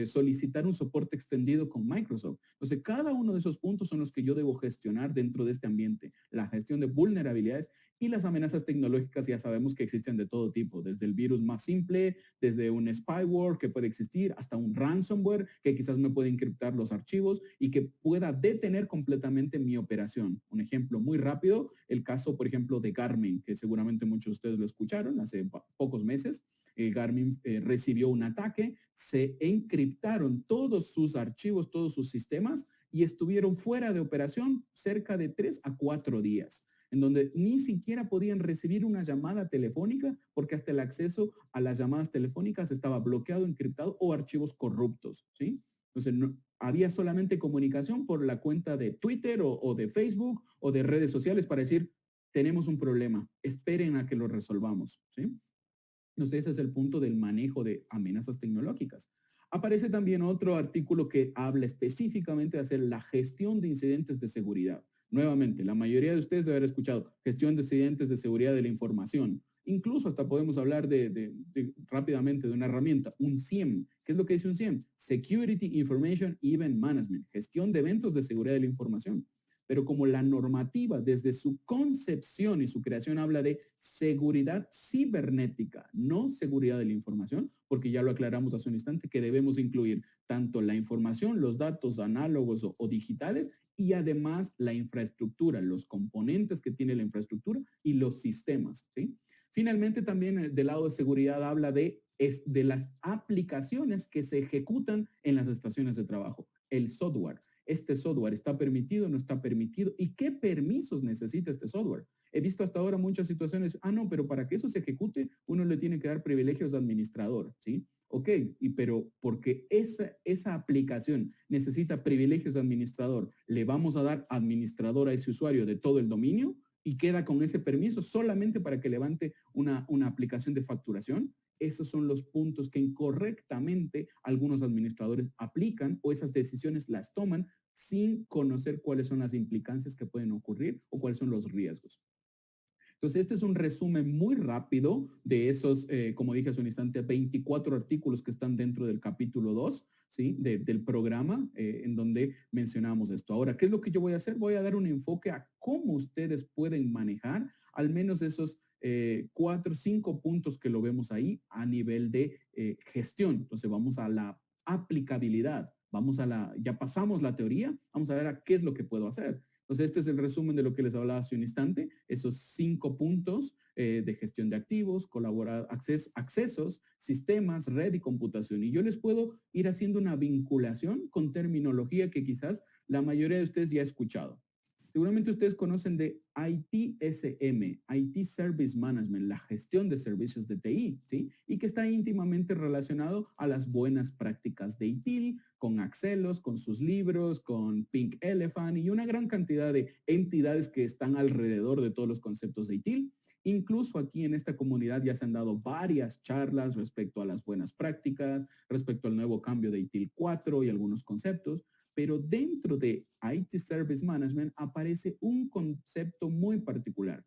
solicitar un soporte extendido con Microsoft. Entonces, cada uno de esos puntos son los que yo debo gestionar dentro de este ambiente. La gestión de vulnerabilidades y las amenazas tecnológicas ya sabemos que existen de todo tipo, desde el virus más simple, desde un spyware que puede existir, hasta un ransomware que quizás me puede encriptar los archivos y que pueda detener completamente mi operación. Un ejemplo muy rápido, el caso, por ejemplo, de Garmin, que seguramente muchos de ustedes lo escucharon hace pocos meses. Garmin recibió un ataque, se encriptaron todos sus archivos, todos sus sistemas y estuvieron fuera de operación cerca de 3 a 4 días, en donde ni siquiera podían recibir una llamada telefónica porque hasta el acceso a las llamadas telefónicas estaba bloqueado, encriptado o archivos corruptos, ¿sí? Entonces, había solamente comunicación por la cuenta de Twitter o de Facebook o de redes sociales para decir, tenemos un problema, esperen a que lo resolvamos, ¿sí? Entonces, ese es el punto del manejo de amenazas tecnológicas. Aparece también otro artículo que habla específicamente de hacer la gestión de incidentes de seguridad. Nuevamente, la mayoría de ustedes debe haber escuchado gestión de incidentes de seguridad de la información. Incluso hasta podemos hablar rápidamente de una herramienta, un SIEM. ¿Qué es lo que dice un SIEM? Security Information Event Management, gestión de eventos de seguridad de la información. Pero como la normativa desde su concepción y su creación habla de seguridad cibernética, no seguridad de la información, porque ya lo aclaramos hace un instante, que debemos incluir tanto la información, los datos análogos o digitales y además la infraestructura, los componentes que tiene la infraestructura y los sistemas, ¿sí? Finalmente, también del lado de seguridad habla de las aplicaciones que se ejecutan en las estaciones de trabajo, el software. ¿Este software está permitido, no está permitido? ¿Y qué permisos necesita este software? He visto hasta ahora muchas situaciones, no, pero para que eso se ejecute, uno le tiene que dar privilegios de administrador, ¿sí? Ok, pero porque esa aplicación necesita privilegios de administrador, ¿le vamos a dar administrador a ese usuario de todo el dominio y queda con ese permiso solamente para que levante una aplicación de facturación? Esos son los puntos que incorrectamente algunos administradores aplican o esas decisiones las toman sin conocer cuáles son las implicancias que pueden ocurrir o cuáles son los riesgos. Entonces, este es un resumen muy rápido de esos, como dije hace un instante, 24 artículos que están dentro del capítulo 2, ¿sí? Del programa en donde mencionamos esto. Ahora, ¿qué es lo que yo voy a hacer? Voy a dar un enfoque a cómo ustedes pueden manejar al menos esos 4 o 5 puntos que lo vemos ahí a nivel de gestión. Entonces, vamos a la aplicabilidad. Ya pasamos la teoría, vamos a ver a qué es lo que puedo hacer. Entonces, este es el resumen de lo que les hablaba hace un instante, esos 5 puntos de gestión de activos, accesos, sistemas, red y computación. Y yo les puedo ir haciendo una vinculación con terminología que quizás la mayoría de ustedes ya ha escuchado. Seguramente ustedes conocen de ITSM, IT Service Management, la gestión de servicios de TI, ¿sí? Y que está íntimamente relacionado a las buenas prácticas de ITIL, con Axelos, con sus libros, con Pink Elephant y una gran cantidad de entidades que están alrededor de todos los conceptos de ITIL. Incluso aquí en esta comunidad ya se han dado varias charlas respecto a las buenas prácticas, respecto al nuevo cambio de ITIL 4 y algunos conceptos. Pero dentro de IT Service Management aparece un concepto muy particular,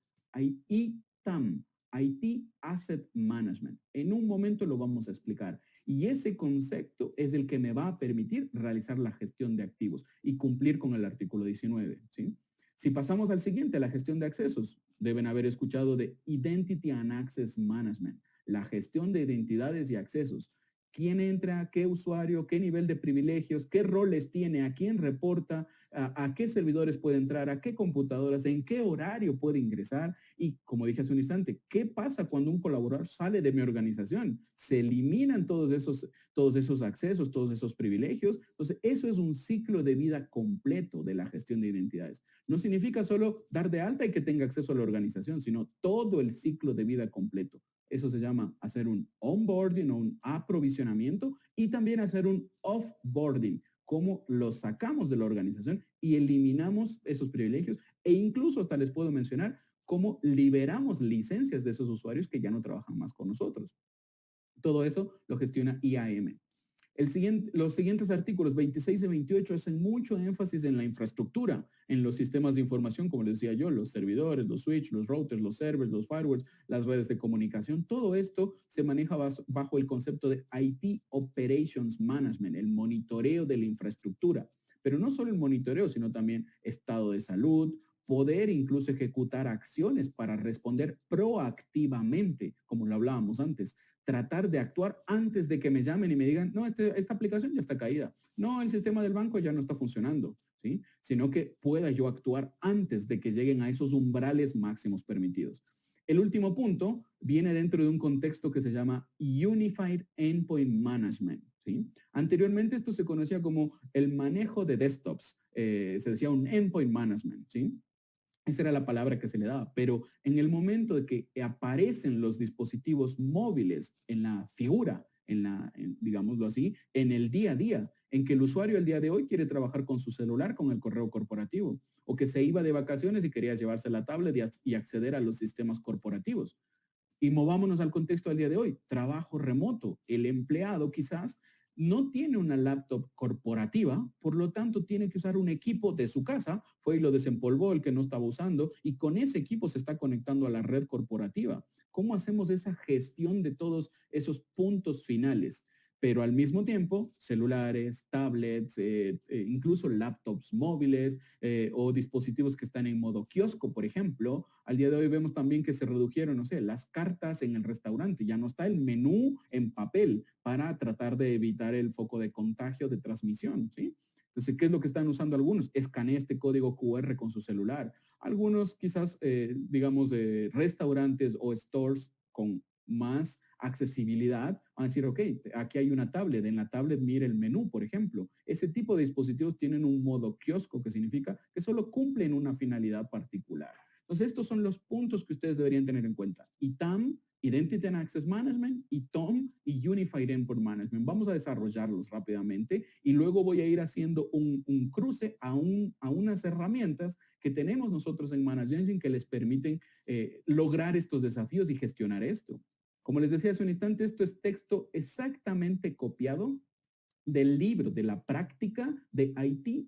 ITAM, IT Asset Management. En un momento lo vamos a explicar. Y ese concepto es el que me va a permitir realizar la gestión de activos y cumplir con el artículo 19, ¿sí? Si pasamos al siguiente, la gestión de accesos, deben haber escuchado de Identity and Access Management, la gestión de identidades y accesos. ¿Quién entra? ¿Qué usuario? ¿Qué nivel de privilegios? ¿Qué roles tiene? ¿A quién reporta? ¿A qué servidores puede entrar? ¿A qué computadoras? ¿En qué horario puede ingresar? Y como dije hace un instante, ¿qué pasa cuando un colaborador sale de mi organización? Se eliminan todos esos accesos, todos esos privilegios. Entonces, eso es un ciclo de vida completo de la gestión de identidades. No significa solo dar de alta y que tenga acceso a la organización, sino todo el ciclo de vida completo. Eso se llama hacer un onboarding o un aprovisionamiento y también hacer un offboarding, cómo los sacamos de la organización y eliminamos esos privilegios e incluso hasta les puedo mencionar cómo liberamos licencias de esos usuarios que ya no trabajan más con nosotros. Todo eso lo gestiona IAM. Los siguientes artículos 26 y 28 hacen mucho énfasis en la infraestructura, en los sistemas de información, como les decía yo, los servidores, los switches, los routers, los servers, los firewalls, las redes de comunicación. Todo esto se maneja bajo el concepto de IT Operations Management, el monitoreo de la infraestructura. Pero no solo el monitoreo, sino también estado de salud, poder incluso ejecutar acciones para responder proactivamente, como lo hablábamos antes, tratar de actuar antes de que me llamen y me digan, no, esta aplicación ya está caída, no, el sistema del banco ya no está funcionando, ¿sí? Sino que pueda yo actuar antes de que lleguen a esos umbrales máximos permitidos. El último punto viene dentro de un contexto que se llama Unified Endpoint Management, ¿sí? Anteriormente esto se conocía como el manejo de desktops, se decía un Endpoint Management, ¿sí? Esa era la palabra que se le daba, pero en el momento de que aparecen los dispositivos móviles en la figura, digámoslo así, en el día a día, en que el usuario el día de hoy quiere trabajar con su celular, con el correo corporativo, o que se iba de vacaciones y quería llevarse la tablet y acceder a los sistemas corporativos. Y movámonos al contexto del día de hoy, trabajo remoto. El empleado quizás no tiene una laptop corporativa, por lo tanto tiene que usar un equipo de su casa, fue y lo desempolvó el que no estaba usando y con ese equipo se está conectando a la red corporativa. ¿Cómo hacemos esa gestión de todos esos puntos finales? Pero al mismo tiempo, celulares, tablets, incluso laptops móviles o dispositivos que están en modo kiosco, por ejemplo. Al día de hoy vemos también que se redujeron, no sé, las cartas en el restaurante. Ya no está el menú en papel para tratar de evitar el foco de contagio, de transmisión, ¿sí? Entonces, ¿qué es lo que están usando algunos? Escanea este código QR con su celular. Algunos quizás, digamos, restaurantes o stores con más accesibilidad, van a decir, ok, aquí hay una tablet, en la tablet mire el menú, por ejemplo. Ese tipo de dispositivos tienen un modo kiosco, que significa que solo cumplen una finalidad particular. Entonces, estos son los puntos que ustedes deberían tener en cuenta. ITAM, Identity and Access Management, y TOM y Unified Endpoint Management. Vamos a desarrollarlos rápidamente y luego voy a ir haciendo un cruce a unas herramientas que tenemos nosotros en ManageEngine que les permiten lograr estos desafíos y gestionar esto. Como les decía hace un instante, esto es texto exactamente copiado del libro, de la práctica de IT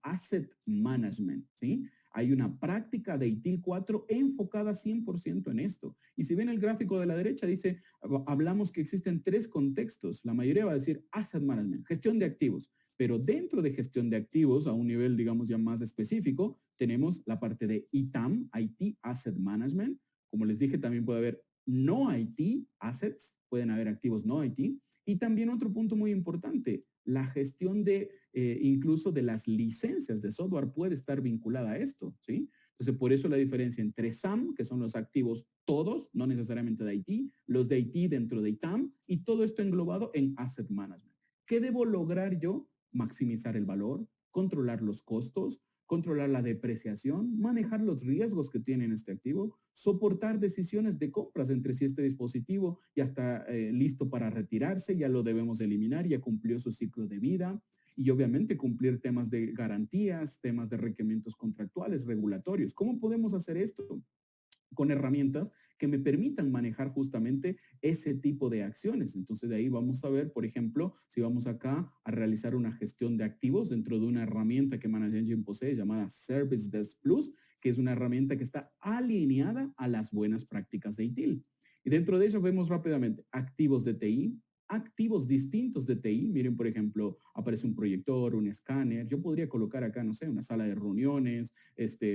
Asset Management, ¿sí? Hay una práctica de ITIL 4 enfocada 100% en esto. Y si ven el gráfico de la derecha, dice, hablamos que existen 3 contextos. La mayoría va a decir Asset Management, gestión de activos. Pero dentro de gestión de activos, a un nivel, digamos, ya más específico, tenemos la parte de ITAM, IT Asset Management. Como les dije, también puede haber no IT Assets, pueden haber activos no IT. Y también otro punto muy importante, la gestión de incluso de las licencias de software puede estar vinculada a esto, ¿sí? Entonces, por eso la diferencia entre SAM, que son los activos todos, no necesariamente de IT, los de IT dentro de ITAM, y todo esto englobado en Asset Management. ¿Qué debo lograr yo? Maximizar el valor, controlar los costos, controlar la depreciación, manejar los riesgos que tiene este activo, soportar decisiones de compras entre si este dispositivo ya está listo para retirarse, ya lo debemos eliminar, ya cumplió su ciclo de vida, y obviamente cumplir temas de garantías, temas de requerimientos contractuales, regulatorios. ¿Cómo podemos hacer esto? Con herramientas que me permitan manejar justamente ese tipo de acciones. Entonces de ahí vamos a ver, por ejemplo, si vamos acá a realizar una gestión de activos dentro de una herramienta que ManageEngine posee llamada Service Desk Plus, que es una herramienta que está alineada a las buenas prácticas de ITIL. Y dentro de eso vemos rápidamente activos de TI, activos distintos de TI. Miren, por ejemplo, aparece un proyector, un escáner. Yo podría colocar acá, no sé, una sala de reuniones,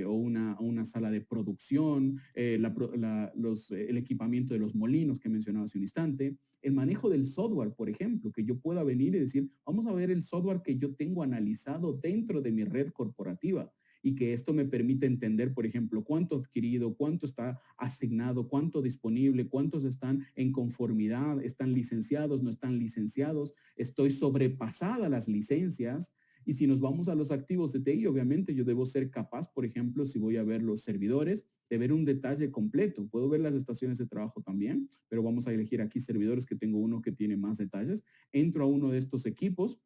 o una sala de producción, el equipamiento de los molinos que mencionaba hace un instante, el manejo del software, por ejemplo, que yo pueda venir y decir, vamos a ver el software que yo tengo analizado dentro de mi red corporativa y que esto me permite entender, por ejemplo, cuánto adquirido, cuánto está asignado, cuánto disponible, cuántos están en conformidad, están licenciados, no están licenciados, estoy sobrepasada las licencias. Y si nos vamos a los activos de TI, obviamente yo debo ser capaz, por ejemplo, si voy a ver los servidores, de ver un detalle completo. Puedo ver las estaciones de trabajo también, pero vamos a elegir aquí servidores que tengo uno que tiene más detalles. Entro a uno de estos equipos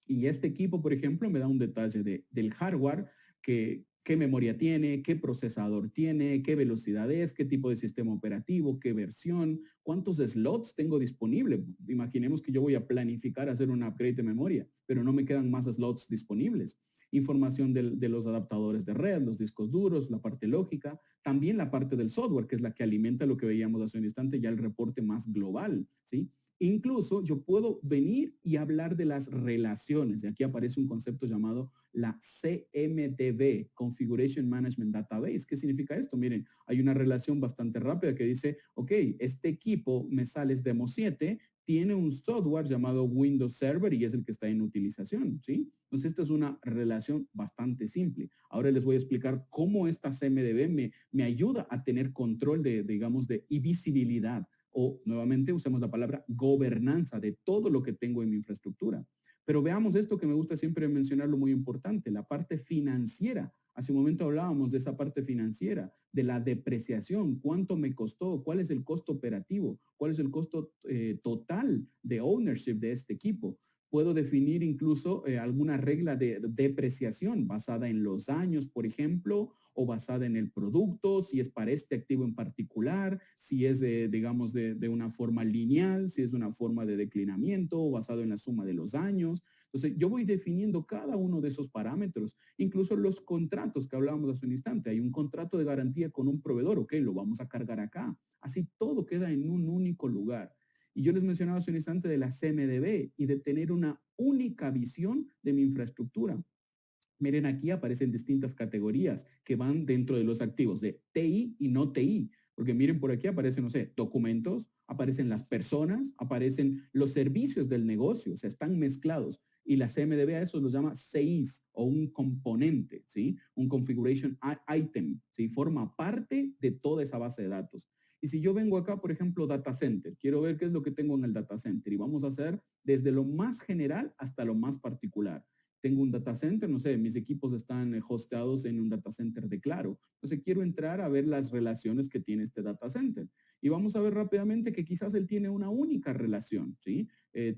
y este equipo, por ejemplo, me da un detalle del hardware, qué memoria tiene, qué procesador tiene, qué velocidad es, qué tipo de sistema operativo, qué versión, cuántos slots tengo disponible. Imaginemos que yo voy a planificar hacer un upgrade de memoria, pero no me quedan más slots disponibles. Información de los adaptadores de red, los discos duros, la parte lógica, también la parte del software, que es la que alimenta lo que veíamos hace un instante, ya el reporte más global, ¿sí? Incluso yo puedo venir y hablar de las relaciones. Y aquí aparece un concepto llamado la CMDB, Configuration Management Database. ¿Qué significa esto? Miren, hay una relación bastante rápida que dice, ok, este equipo me sales Demo 7, tiene un software llamado Windows Server y es el que está en utilización, ¿sí? Entonces, esta es una relación bastante simple. Ahora les voy a explicar cómo esta CMDB me ayuda a tener control digamos, y visibilidad o nuevamente usemos la palabra gobernanza de todo lo que tengo en mi infraestructura. Pero veamos esto que me gusta siempre mencionarlo muy importante, la parte financiera. Hace un momento hablábamos de esa parte financiera, de la depreciación, cuánto me costó, cuál es el costo operativo, cuál es el costo total de ownership de este equipo. Puedo definir incluso alguna regla de depreciación basada en los años, por ejemplo, o basada en el producto, si es para este activo en particular, si es, digamos, de una forma lineal, si es una forma de declinamiento o basado en la suma de los años. Entonces, yo voy definiendo cada uno de esos parámetros, incluso los contratos que hablábamos hace un instante. Hay un contrato de garantía con un proveedor, ok, lo vamos a cargar acá. Así todo queda en un único lugar. Y yo les mencionaba hace un instante de la CMDB y de tener una única visión de mi infraestructura. Miren, aquí aparecen distintas categorías que van dentro de los activos de TI y no TI. Porque miren, por aquí aparecen, no sé, documentos, aparecen las personas, aparecen los servicios del negocio, o sea, están mezclados. Y la CMDB a eso lo llama CIS o un componente, ¿sí? Un configuration item, ¿sí? Forma parte de toda esa base de datos. Y si yo vengo acá, por ejemplo, data center, quiero ver qué es lo que tengo en el data center y vamos a hacer desde lo más general hasta lo más particular. Tengo un data center, no sé, mis equipos están hosteados en un data center de Claro. Entonces quiero entrar a ver las relaciones que tiene este data center. Y vamos a ver rápidamente que quizás él tiene una única relación, ¿sí?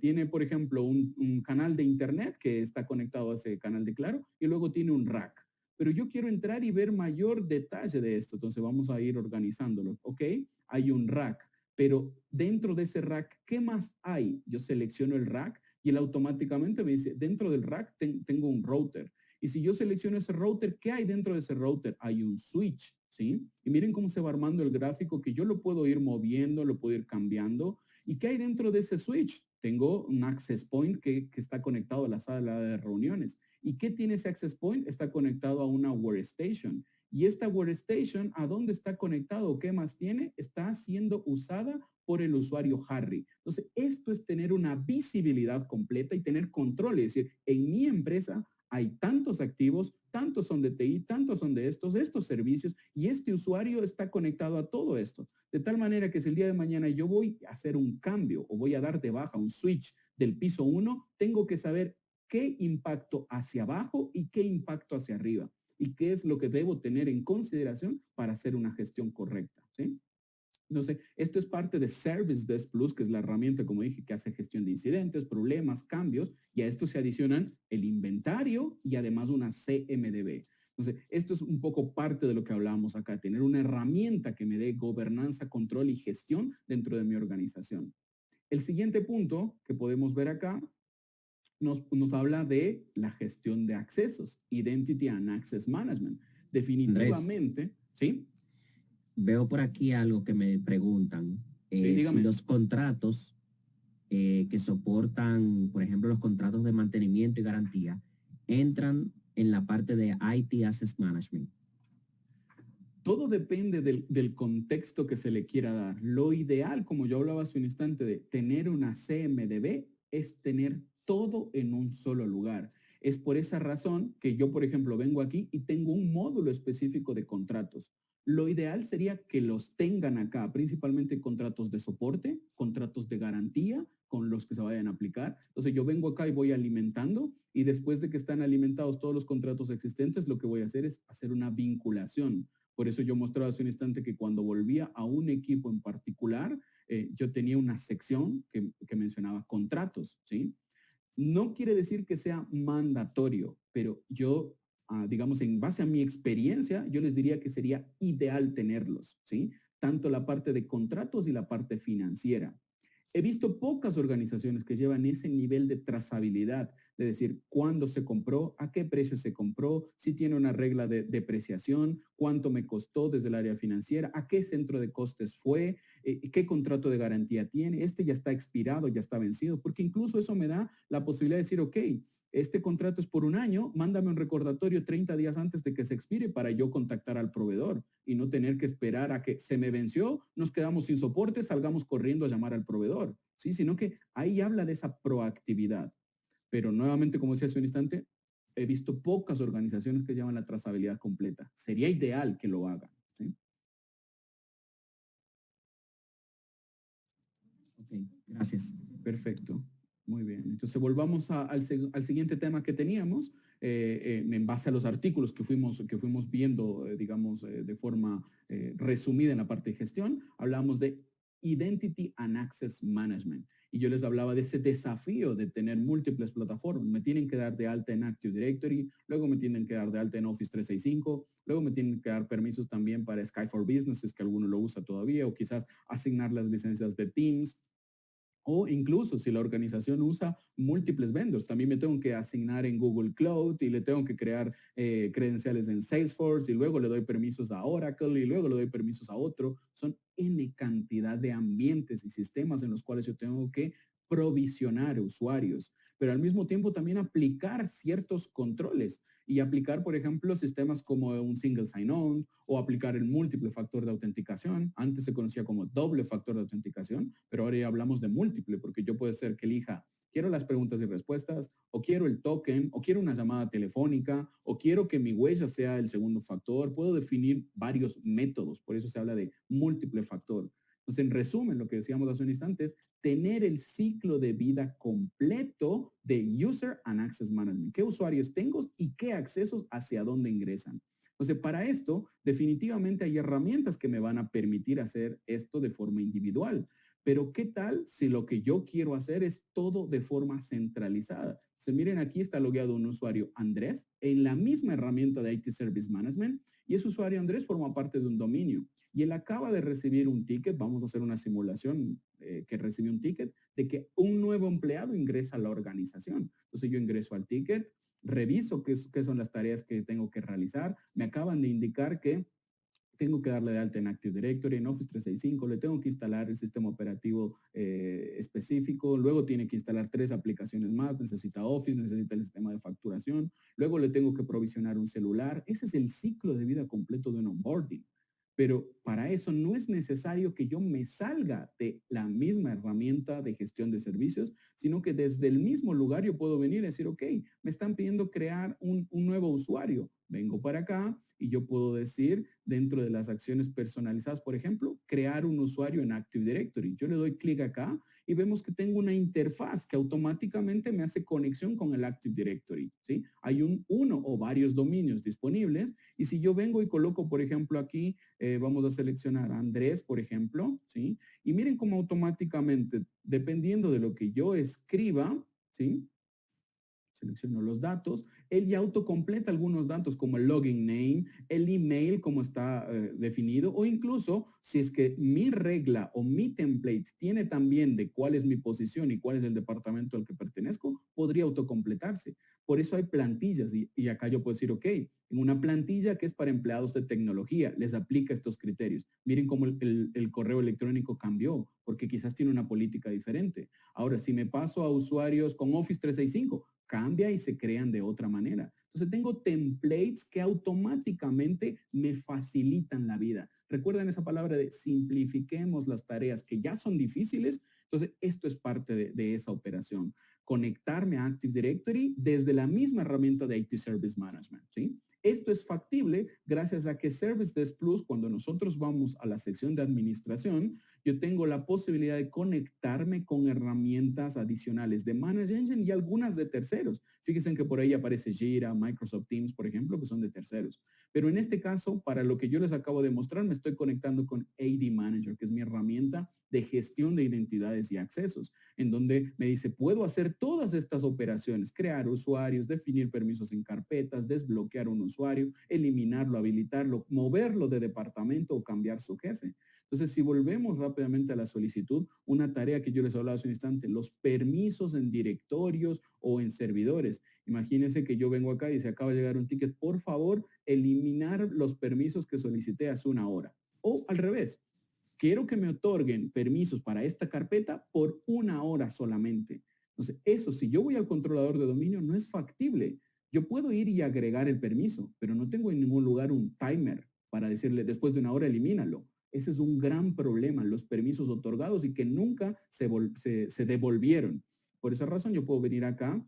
Tiene, por ejemplo, un canal de internet que está conectado a ese canal de Claro y luego tiene un rack. Pero yo quiero entrar y ver mayor detalle de esto. Entonces vamos a ir organizándolo. Ok, hay un rack, pero dentro de ese rack, ¿qué más hay? Yo selecciono el rack y él automáticamente me dice, dentro del rack tengo un router. Y si yo selecciono ese router, ¿qué hay dentro de ese router? Hay un switch, ¿sí? Y miren cómo se va armando el gráfico, que yo lo puedo ir moviendo, lo puedo ir cambiando. ¿Y qué hay dentro de ese switch? Tengo un access point que está conectado a la sala de reuniones. ¿Y qué tiene ese access point? Está conectado a una workstation. Y esta workstation, ¿a dónde está conectado? ¿Qué más tiene? Está siendo usada por el usuario Harry. Entonces, esto es tener una visibilidad completa y tener control. Es decir, en mi empresa hay tantos activos, tantos son de TI, tantos son de estos servicios, y este usuario está conectado a todo esto. De tal manera que si el día de mañana yo voy a hacer un cambio o voy a dar de baja un switch del piso 1, tengo que saber qué impacto hacia abajo y qué impacto hacia arriba y qué es lo que debo tener en consideración para hacer una gestión correcta, ¿sí? Entonces, esto es parte de Service Desk Plus, que es la herramienta, como dije, que hace gestión de incidentes, problemas, cambios, y a esto se adicionan el inventario y además una CMDB. Entonces, esto es un poco parte de lo que hablábamos acá, tener una herramienta que me dé gobernanza, control y gestión dentro de mi organización. El siguiente punto que podemos ver acá nos habla de la gestión de accesos, Identity and Access Management. Andrés, Definitivamente, ¿sí? veo por aquí algo que me preguntan, Sí, si dígame. los contratos que soportan, por ejemplo, los contratos de mantenimiento y garantía, entran en la parte de IT Asset Management. Todo depende del contexto que se le quiera dar. Lo ideal, como yo hablaba hace un instante, de tener una CMDB es tener todo en un solo lugar. Es por esa razón que yo, por ejemplo, vengo aquí y tengo un módulo específico de contratos. Lo ideal sería que los tengan acá, principalmente contratos de soporte, contratos de garantía con los que se vayan a aplicar. Entonces yo vengo acá y voy alimentando y después de que están alimentados todos los contratos existentes, lo que voy a hacer es hacer una vinculación. Por eso yo mostraba hace un instante que cuando volvía a un equipo en particular, yo tenía una sección que mencionaba contratos, ¿sí? No quiere decir que sea mandatorio, pero yo, digamos, en base a mi experiencia, yo les diría que sería ideal tenerlos, ¿sí? Tanto la parte de contratos y la parte financiera. He visto pocas organizaciones que llevan ese nivel de trazabilidad, de decir cuándo se compró, a qué precio se compró, si tiene una regla de depreciación, cuánto me costó desde el área financiera, a qué centro de costes fue, qué contrato de garantía tiene, este ya está expirado, ya está vencido, porque incluso eso me da la posibilidad de decir, ok, este contrato es por un año, mándame un recordatorio 30 días antes de que se expire para yo contactar al proveedor y no tener que esperar a que se me venció, nos quedamos sin soporte, salgamos corriendo a llamar al proveedor, ¿sí? Sino que ahí habla de esa proactividad. Pero nuevamente, como decía hace un instante, he visto pocas organizaciones que llevan la trazabilidad completa. Sería ideal que lo hagan, ¿sí? Ok, gracias. Perfecto. Muy bien. Entonces volvamos al siguiente tema que teníamos, en base a los artículos que fuimos viendo, digamos, de forma resumida en la parte de gestión. Hablamos de Identity and Access Management. Y yo les hablaba de ese desafío de tener múltiples plataformas. Me tienen que dar de alta en Active Directory, luego me tienen que dar de alta en Office 365, luego me tienen que dar permisos también para Sky for Business, si es que alguno lo usa todavía, o quizás asignar las licencias de Teams. O incluso si la organización usa múltiples vendors, también me tengo que asignar en Google Cloud y le tengo que crear credenciales en Salesforce y luego le doy permisos a Oracle y luego le doy permisos a otro. Son N cantidad de ambientes y sistemas en los cuales yo tengo que provisionar usuarios, pero al mismo tiempo también aplicar ciertos controles y aplicar, por ejemplo, sistemas como un single sign-on o aplicar el múltiple factor de autenticación. Antes se conocía como doble factor de autenticación, pero ahora ya hablamos de múltiple porque yo puede ser que elija quiero las preguntas y respuestas, o quiero el token, o quiero una llamada telefónica, o quiero que mi huella sea el segundo factor. Puedo definir varios métodos, por eso se habla de múltiple factor. Entonces, en resumen, lo que decíamos hace un instante es tener el ciclo de vida completo de User and Access Management. ¿Qué usuarios tengo y qué accesos hacia dónde ingresan? Entonces, para esto, definitivamente hay herramientas que me van a permitir hacer esto de forma individual. Pero ¿qué tal si lo que yo quiero hacer es todo de forma centralizada? Se miren, aquí está logueado un usuario Andrés en la misma herramienta de IT Service Management y ese usuario Andrés forma parte de un dominio y él acaba de recibir un ticket. Vamos a hacer una simulación que recibió un ticket de que un nuevo empleado ingresa a la organización. Entonces yo ingreso al ticket, reviso qué son las tareas que tengo que realizar. Me acaban de indicar que tengo que darle de alta en Active Directory, en Office 365, le tengo que instalar el sistema operativo específico, luego tiene que instalar 3 aplicaciones más, necesita Office, necesita el sistema de facturación, luego le tengo que provisionar un celular. Ese es el ciclo de vida completo de un onboarding. Pero para eso no es necesario que yo me salga de la misma herramienta de gestión de servicios, sino que desde el mismo lugar yo puedo venir y decir, ok, me están pidiendo crear un nuevo usuario. Vengo para acá y yo puedo decir dentro de las acciones personalizadas, por ejemplo, crear un usuario en Active Directory. Yo le doy clic acá y vemos que tengo una interfaz que automáticamente me hace conexión con el Active Directory, ¿sí? Hay uno o varios dominios disponibles y si yo vengo y coloco, por ejemplo, aquí, vamos a seleccionar a Andrés, por ejemplo, ¿sí? Y miren cómo automáticamente, dependiendo de lo que yo escriba, ¿sí? Selecciono los datos, él ya autocompleta algunos datos como el login name, el email como está definido, o incluso si es que mi regla o mi template tiene también de cuál es mi posición y cuál es el departamento al que pertenezco, podría autocompletarse. Por eso hay plantillas y acá yo puedo decir, ok, en una plantilla que es para empleados de tecnología, les aplica estos criterios. Miren cómo el correo electrónico cambió, porque quizás tiene una política diferente. Ahora, si me paso a usuarios con Office 365, cambia y se crean de otra manera. Entonces tengo templates que automáticamente me facilitan la vida. Recuerden esa palabra de simplifiquemos las tareas que ya son difíciles. Entonces esto es parte de esa operación. Conectarme a Active Directory desde la misma herramienta de IT Service Management, ¿sí? Esto es factible gracias a que Service Desk Plus, cuando nosotros vamos a la sección de administración, yo tengo la posibilidad de conectarme con herramientas adicionales de Manage Engine y algunas de terceros. Fíjense que por ahí aparece Jira, Microsoft Teams, por ejemplo, que son de terceros. Pero en este caso, para lo que yo les acabo de mostrar, me estoy conectando con AD Manager, que es mi herramienta de gestión de identidades y accesos, en donde me dice, puedo hacer todas estas operaciones, crear usuarios, definir permisos en carpetas, desbloquear un usuario, eliminarlo, habilitarlo, moverlo de departamento o cambiar su jefe. Entonces, si volvemos rápidamente a la solicitud, una tarea que yo les hablaba hace un instante, los permisos en directorios o en servidores. Imagínense que yo vengo acá y se acaba de llegar un ticket, por favor, eliminar los permisos que solicité hace una hora. O al revés, quiero que me otorguen permisos para esta carpeta por una hora solamente. Entonces, eso, si yo voy al controlador de dominio, no es factible. Yo puedo ir y agregar el permiso, pero no tengo en ningún lugar un timer para decirle después de una hora elimínalo. Ese es un gran problema, los permisos otorgados y que nunca se devolvieron. Por esa razón yo puedo venir acá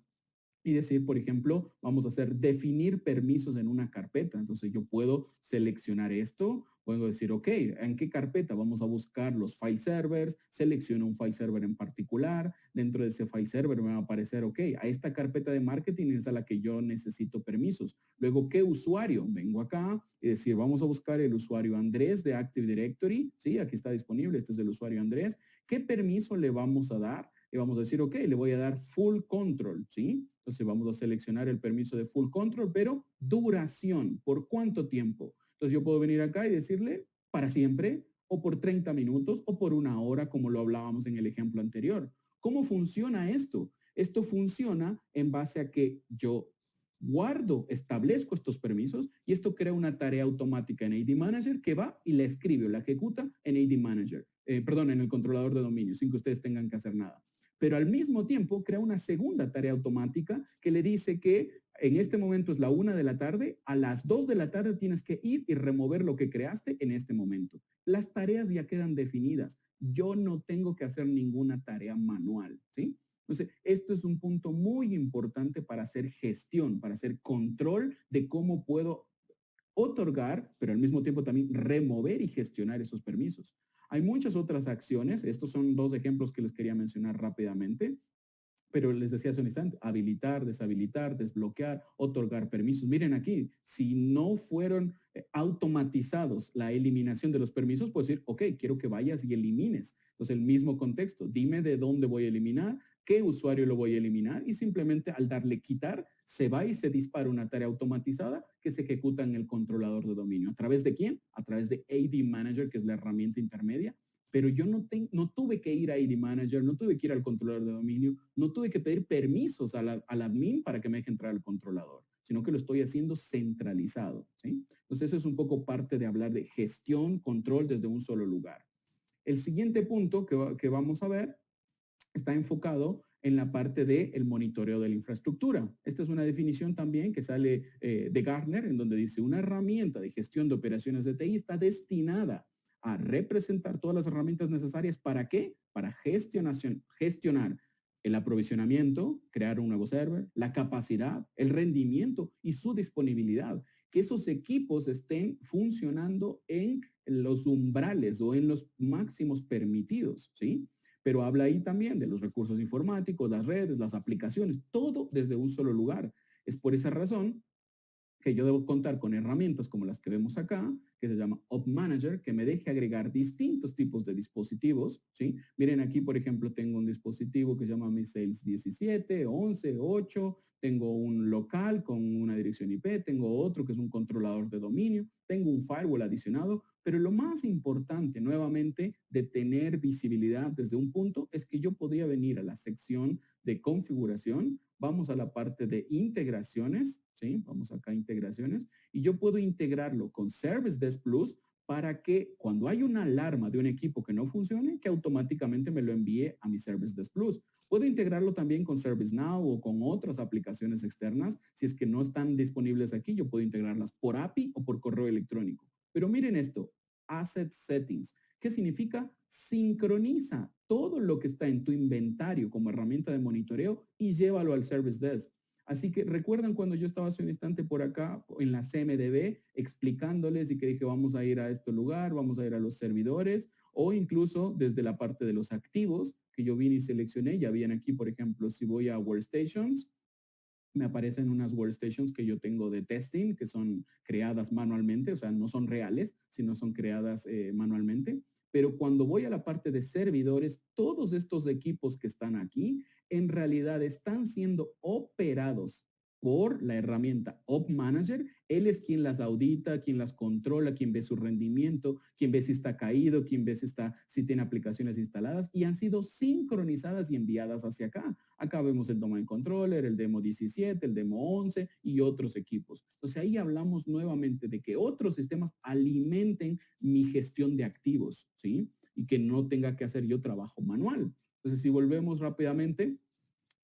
y decir, por ejemplo, vamos a hacer definir permisos en una carpeta. Entonces yo puedo seleccionar esto, puedo decir, ok, ¿en qué carpeta? Vamos a buscar los file servers, selecciono un file server en particular, dentro de ese file server me va a aparecer, ok, a esta carpeta de marketing es a la que yo necesito permisos. Luego, ¿qué usuario? Vengo acá y decir, vamos a buscar el usuario Andrés de Active Directory, sí, aquí está disponible, este es el usuario Andrés. ¿Qué permiso le vamos a dar? Y vamos a decir, ok, le voy a dar full control, ¿sí? Entonces vamos a seleccionar el permiso de full control, pero duración, ¿por cuánto tiempo? Entonces yo puedo venir acá y decirle para siempre, o por 30 minutos, o por una hora, como lo hablábamos en el ejemplo anterior. ¿Cómo funciona esto? Esto funciona en base a que yo guardo, establezco estos permisos y esto crea una tarea automática en AD Manager que va y la escribe o la ejecuta en AD Manager, en el controlador de dominio, sin que ustedes tengan que hacer nada. pero al mismo tiempo crea una segunda tarea automática que le dice que en este momento es la 1 de la tarde, a las 2 de la tarde tienes que ir y remover lo que creaste en este momento. Las tareas ya quedan definidas. Yo no tengo que hacer ninguna tarea manual, ¿sí? Entonces, esto es un punto muy importante para hacer gestión, para hacer control de cómo puedo otorgar, pero al mismo tiempo también remover y gestionar esos permisos. Hay muchas otras acciones. Estos son 2 ejemplos que les quería mencionar rápidamente. Pero les decía hace un instante, habilitar, deshabilitar, desbloquear, otorgar permisos. Miren aquí, si no fueron automatizados la eliminación de los permisos, puedo decir, ok, quiero que vayas y elimines. Entonces, el mismo contexto, dime de dónde voy a eliminar, qué usuario lo voy a eliminar y simplemente al darle quitar, se va y se dispara una tarea automatizada que se ejecuta en el controlador de dominio. ¿A través de quién? A través de AD Manager, que es la herramienta intermedia, pero yo no tuve que ir a ID Manager, no tuve que ir al controlador de dominio, no tuve que pedir permisos al admin para que me deje entrar al controlador, sino que lo estoy haciendo centralizado, ¿sí? Entonces eso es un poco parte de hablar de gestión, control desde un solo lugar. El siguiente punto que vamos a ver está enfocado en la parte del monitoreo de la infraestructura. Esta es una definición también que sale de Gartner, en donde dice una herramienta de gestión de operaciones de TI está destinada a representar todas las herramientas necesarias. ¿Para qué? Para gestionar el aprovisionamiento, crear un nuevo server, la capacidad, el rendimiento y su disponibilidad. Que esos equipos estén funcionando en los umbrales o en los máximos permitidos, ¿sí? Pero habla ahí también de los recursos informáticos, las redes, las aplicaciones, todo desde un solo lugar. Es por esa razón que yo debo contar con herramientas como las que vemos acá, que se llama Op Manager, que me deje agregar distintos tipos de dispositivos, ¿sí? Miren aquí, por ejemplo, tengo un dispositivo que se llama Mi Sales 17, 11, 8, tengo un local con una dirección IP, tengo otro que es un controlador de dominio, tengo un firewall adicionado, pero lo más importante, nuevamente, de tener visibilidad desde un punto es que yo podría venir a la sección de configuración, vamos a la parte de integraciones, ¿sí? Vamos acá a integraciones y yo puedo integrarlo con Service Desk Plus para que cuando hay una alarma de un equipo que no funcione, que automáticamente me lo envíe a mi Service Desk Plus. Puedo integrarlo también con ServiceNow o con otras aplicaciones externas. Si es que no están disponibles aquí, yo puedo integrarlas por API o por correo electrónico. Pero miren esto, Asset Settings. ¿Qué significa? Sincroniza todo lo que está en tu inventario como herramienta de monitoreo y llévalo al Service Desk. Así que recuerdan cuando yo estaba hace un instante por acá en la CMDB explicándoles y que dije vamos a ir a este lugar, vamos a ir a los servidores o incluso desde la parte de los activos que yo vine y seleccioné, ya bien aquí por ejemplo si voy a Workstations, me aparecen unas workstations que yo tengo de testing, que son creadas manualmente, o sea, no son reales, sino son creadas manualmente. Pero cuando voy a la parte de servidores, todos estos equipos que están aquí, en realidad están siendo operados por la herramienta Op Manager. Él es quien las audita, quien las controla, quien ve su rendimiento, quien ve si está caído, quien ve si tiene aplicaciones instaladas y han sido sincronizadas y enviadas hacia acá. Acá vemos el Domain Controller, el Demo 17, el Demo 11 y otros equipos. Entonces ahí hablamos nuevamente de que otros sistemas alimenten mi gestión de activos, ¿sí? Y que no tenga que hacer yo trabajo manual. Entonces si volvemos rápidamente,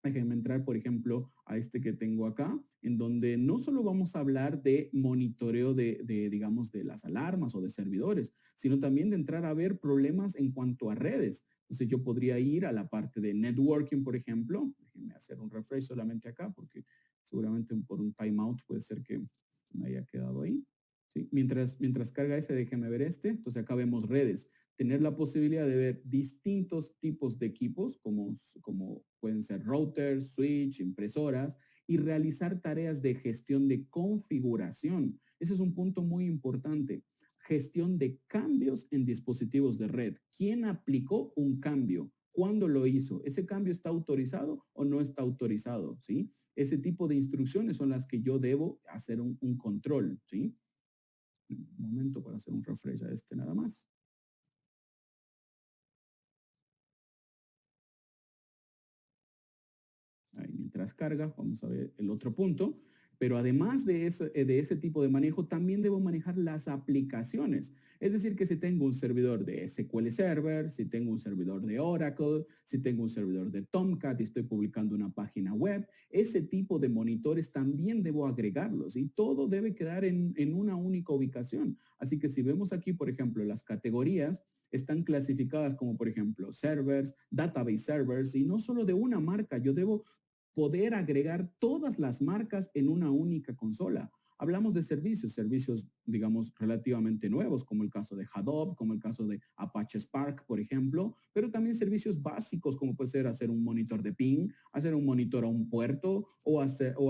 déjenme entrar, por ejemplo, a este que tengo acá, en donde no solo vamos a hablar de monitoreo digamos, de las alarmas o de servidores, sino también de entrar a ver problemas en cuanto a redes. Entonces yo podría ir a la parte de networking, por ejemplo. Déjenme hacer un refresh solamente acá, porque seguramente por un timeout puede ser que me haya quedado ahí. ¿Sí? Mientras carga ese, déjenme ver este. Entonces acá vemos redes. Tener la posibilidad de ver distintos tipos de equipos, como pueden ser routers, switch, impresoras, y realizar tareas de gestión de configuración. Ese es un punto muy importante. Gestión de cambios en dispositivos de red. ¿Quién aplicó un cambio? ¿Cuándo lo hizo? ¿Ese cambio está autorizado o no está autorizado? ¿Sí? Ese tipo de instrucciones son las que yo debo hacer un control. ¿Sí? Un momento para hacer un refresh a este nada más. Ahí, mientras carga, vamos a ver el otro punto. Pero además de ese tipo de manejo, también debo manejar las aplicaciones. Es decir, que si tengo un servidor de SQL Server, si tengo un servidor de Oracle, si tengo un servidor de Tomcat y estoy publicando una página web, ese tipo de monitores también debo agregarlos y todo debe quedar en una única ubicación. Así que si vemos aquí, por ejemplo, las categorías, están clasificadas como, por ejemplo, servers, database servers, y no solo de una marca. Yo debo poder agregar todas las marcas en una única consola. Hablamos de servicios, digamos, relativamente nuevos, como el caso de Hadoop, como el caso de Apache Spark, por ejemplo, pero también servicios básicos, como puede ser hacer un monitor de ping, hacer un monitor a un puerto o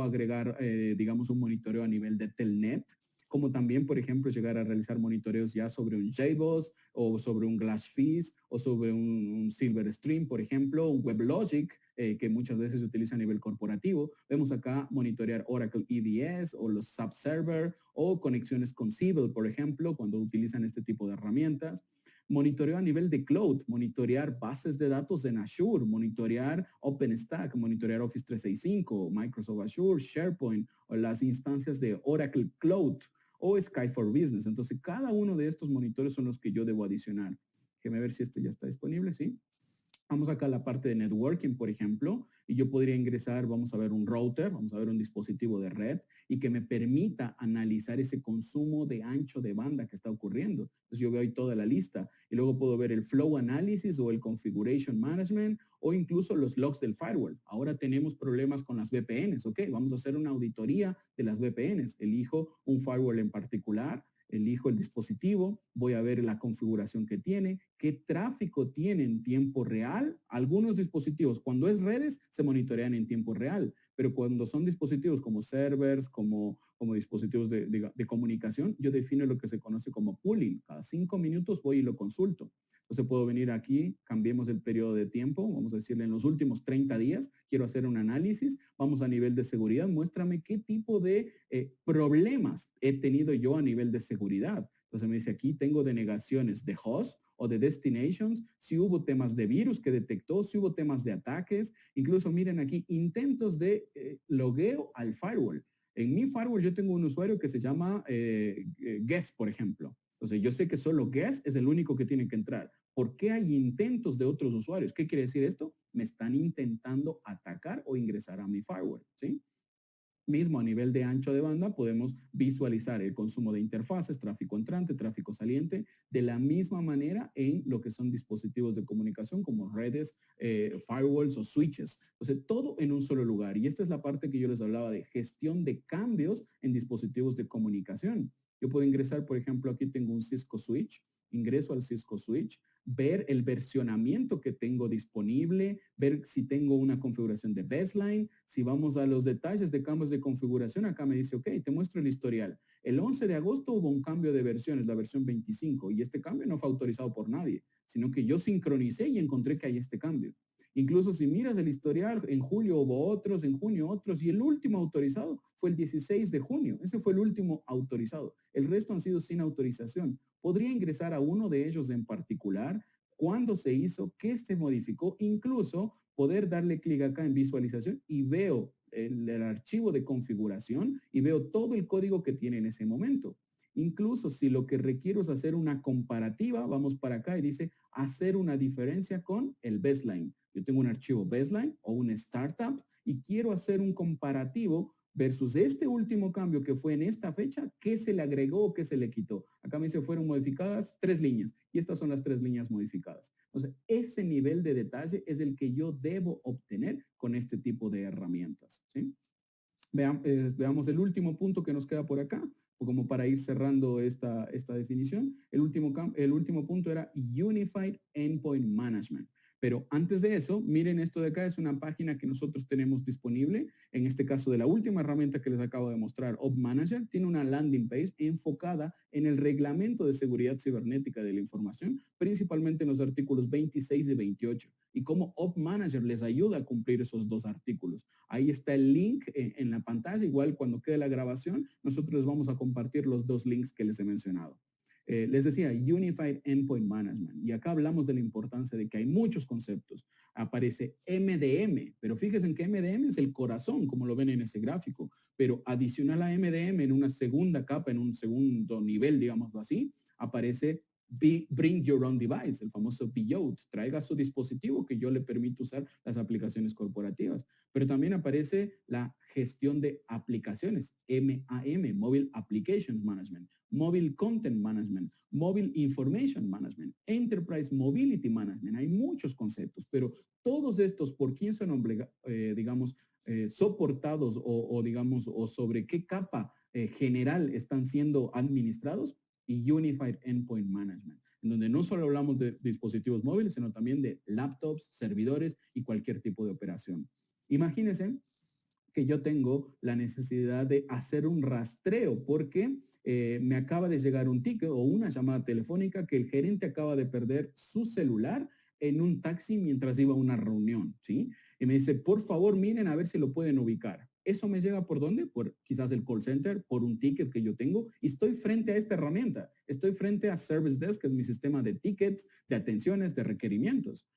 agregar, digamos, un monitoreo a nivel de telnet, como también, por ejemplo, llegar a realizar monitoreos ya sobre un JBoss o sobre un Glassfish o sobre un Silverstream, por ejemplo, un WebLogic, que muchas veces se utiliza a nivel corporativo. Vemos acá monitorear Oracle EDS o los SAP Server o conexiones con Siebel, por ejemplo, cuando utilizan este tipo de herramientas. Monitoreo a nivel de cloud, monitorear bases de datos en Azure, monitorear OpenStack, monitorear Office 365, Microsoft Azure, SharePoint o las instancias de Oracle Cloud o Sky for Business. Entonces, cada uno de estos monitores son los que yo debo adicionar. Déjeme ver si esto ya está disponible, ¿sí? Vamos acá a la parte de networking, por ejemplo, y yo podría ingresar, vamos a ver un router, vamos a ver un dispositivo de red y que me permita analizar ese consumo de ancho de banda que está ocurriendo. Entonces yo veo ahí toda la lista y luego puedo ver el flow analysis o el configuration management o incluso los logs del firewall. Ahora tenemos problemas con las VPNs, ¿ok? Vamos a hacer una auditoría de las VPNs. Elijo un firewall en particular, elijo el dispositivo, voy a ver la configuración que tiene, qué tráfico tiene en tiempo real. Algunos dispositivos, cuando es redes, se monitorean en tiempo real, pero cuando son dispositivos como servers, como dispositivos de comunicación, yo defino lo que se conoce como pooling. Cada 5 minutos voy y lo consulto. Entonces puedo venir aquí, cambiemos el periodo de tiempo, vamos a decirle en los últimos 30 días, quiero hacer un análisis, vamos a nivel de seguridad, muéstrame qué tipo de problemas he tenido yo a nivel de seguridad. Entonces me dice aquí, tengo denegaciones de host o de destinations, si hubo temas de virus que detectó, si hubo temas de ataques, incluso miren aquí, intentos de logueo al firewall. En mi firewall yo tengo un usuario que se llama Guest, por ejemplo. Entonces yo sé que solo Guest es el único que tiene que entrar. ¿Por qué hay intentos de otros usuarios? ¿Qué quiere decir esto? Me están intentando atacar o ingresar a mi firewall, ¿sí? Mismo a nivel de ancho de banda podemos visualizar el consumo de interfaces, tráfico entrante, tráfico saliente, de la misma manera en lo que son dispositivos de comunicación como redes, firewalls o switches. Entonces, todo en un solo lugar. Y esta es la parte que yo les hablaba de gestión de cambios en dispositivos de comunicación. Yo puedo ingresar, por ejemplo, aquí tengo un Cisco Switch, ingreso al Cisco Switch, ver el versionamiento que tengo disponible, ver si tengo una configuración de baseline. Si vamos a los detalles de cambios de configuración, acá me dice, ok, te muestro el historial. El 11 de agosto hubo un cambio de versiones, la versión 25, y este cambio no fue autorizado por nadie, sino que yo sincronicé y encontré que hay este cambio. Incluso si miras el historial, en julio hubo otros, en junio otros, y el último autorizado fue el 16 de junio. Ese fue el último autorizado. El resto han sido sin autorización. Podría ingresar a uno de ellos en particular, cuándo se hizo, qué se modificó, incluso poder darle clic acá en visualización y veo el archivo de configuración y veo todo el código que tiene en ese momento. Incluso si lo que requiero es hacer una comparativa, vamos para acá y dice hacer una diferencia con el baseline. Yo tengo un archivo baseline o un startup y quiero hacer un comparativo versus este último cambio que fue en esta fecha, ¿qué se le agregó o qué se le quitó? Acá me dice fueron modificadas 3 líneas y estas son las 3 líneas modificadas. Entonces, ese nivel de detalle es el que yo debo obtener con este tipo de herramientas, ¿sí? Veamos el último punto que nos queda por acá, como para ir cerrando esta definición. El último punto era Unified Endpoint Management. Pero antes de eso, miren esto de acá, es una página que nosotros tenemos disponible. En este caso de la última herramienta que les acabo de mostrar, Op Manager, tiene una landing page enfocada en el reglamento de seguridad cibernética de la información, principalmente en los artículos 26 y 28, y cómo Op Manager les ayuda a cumplir esos 2 artículos. Ahí está el link en la pantalla, igual cuando quede la grabación, nosotros les vamos a compartir los 2 links que les he mencionado. Les decía, Unified Endpoint Management. Y acá hablamos de la importancia de que hay muchos conceptos. aparece MDM, pero fíjense en que MDM es el corazón, como lo ven en ese gráfico, pero adicional a MDM en una segunda capa, en un segundo nivel, digámoslo así, aparece Bring Your Own Device, el famoso BYOD, traiga su dispositivo que yo le permito usar las aplicaciones corporativas. Pero también aparece la gestión de aplicaciones, MAM, Mobile Applications Management, Mobile Content Management, Mobile Information Management, Enterprise Mobility Management. Hay muchos conceptos, pero todos estos, ¿por quién son, digamos, soportados o, digamos, o sobre qué capa general están siendo administrados? Y Unified Endpoint Management, en donde no solo hablamos de dispositivos móviles, sino también de laptops, servidores y cualquier tipo de operación. Imagínense que yo tengo la necesidad de hacer un rastreo porque me acaba de llegar un ticket o una llamada telefónica que el gerente acaba de perder su celular en un taxi mientras iba a una reunión, ¿sí? Y me dice, por favor, miren a ver si lo pueden ubicar. ¿Eso me llega por dónde? Por quizás el call center, por un ticket que yo tengo. Y estoy frente a esta herramienta. Estoy frente a Service Desk, que es mi sistema de tickets, de atenciones, de requerimientos.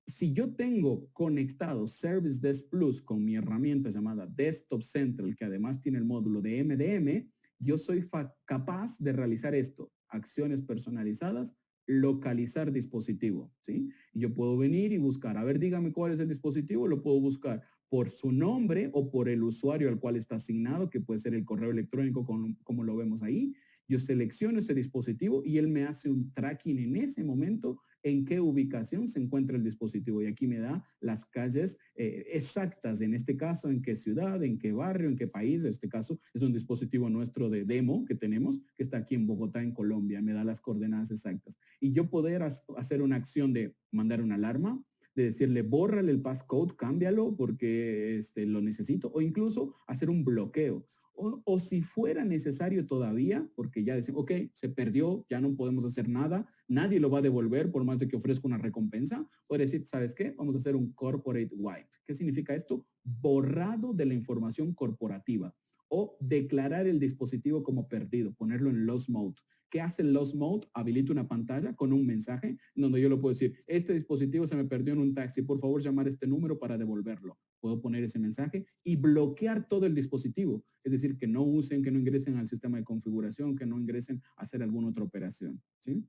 Si yo tengo conectado Service Desk Plus con mi herramienta llamada Desktop Central, que además tiene el módulo de MDM, yo soy capaz de realizar esto, acciones personalizadas, localizar dispositivo, ¿sí? Y yo puedo venir y buscar, a ver, dígame cuál es el dispositivo, lo puedo buscar por su nombre o por el usuario al cual está asignado, que puede ser el correo electrónico como lo vemos ahí. Yo selecciono ese dispositivo y él me hace un tracking en ese momento en qué ubicación se encuentra el dispositivo. Y aquí me da las calles exactas, en este caso, en qué ciudad, en qué barrio, en qué país. En este caso es un dispositivo nuestro de demo que tenemos, que está aquí en Bogotá, en Colombia. Me da las coordenadas exactas. Y yo poder hacer una acción de mandar una alarma, de decirle, bórrale el passcode, cámbialo porque lo necesito, o incluso hacer un bloqueo. O si fuera necesario todavía, porque ya decimos, ok, se perdió, ya no podemos hacer nada, nadie lo va a devolver por más de que ofrezca una recompensa, puede decir, ¿sabes qué? Vamos a hacer un corporate wipe. ¿Qué significa esto? Borrado de la información corporativa o declarar el dispositivo como perdido, ponerlo en lost mode. ¿Qué hace el lost mode? Habilita una pantalla con un mensaje en donde yo le puedo decir, este dispositivo se me perdió en un taxi, por favor llamar a este número para devolverlo. Puedo poner ese mensaje y bloquear todo el dispositivo. Es decir, que no usen, que no ingresen al sistema de configuración, que no ingresen a hacer alguna otra operación, ¿sí?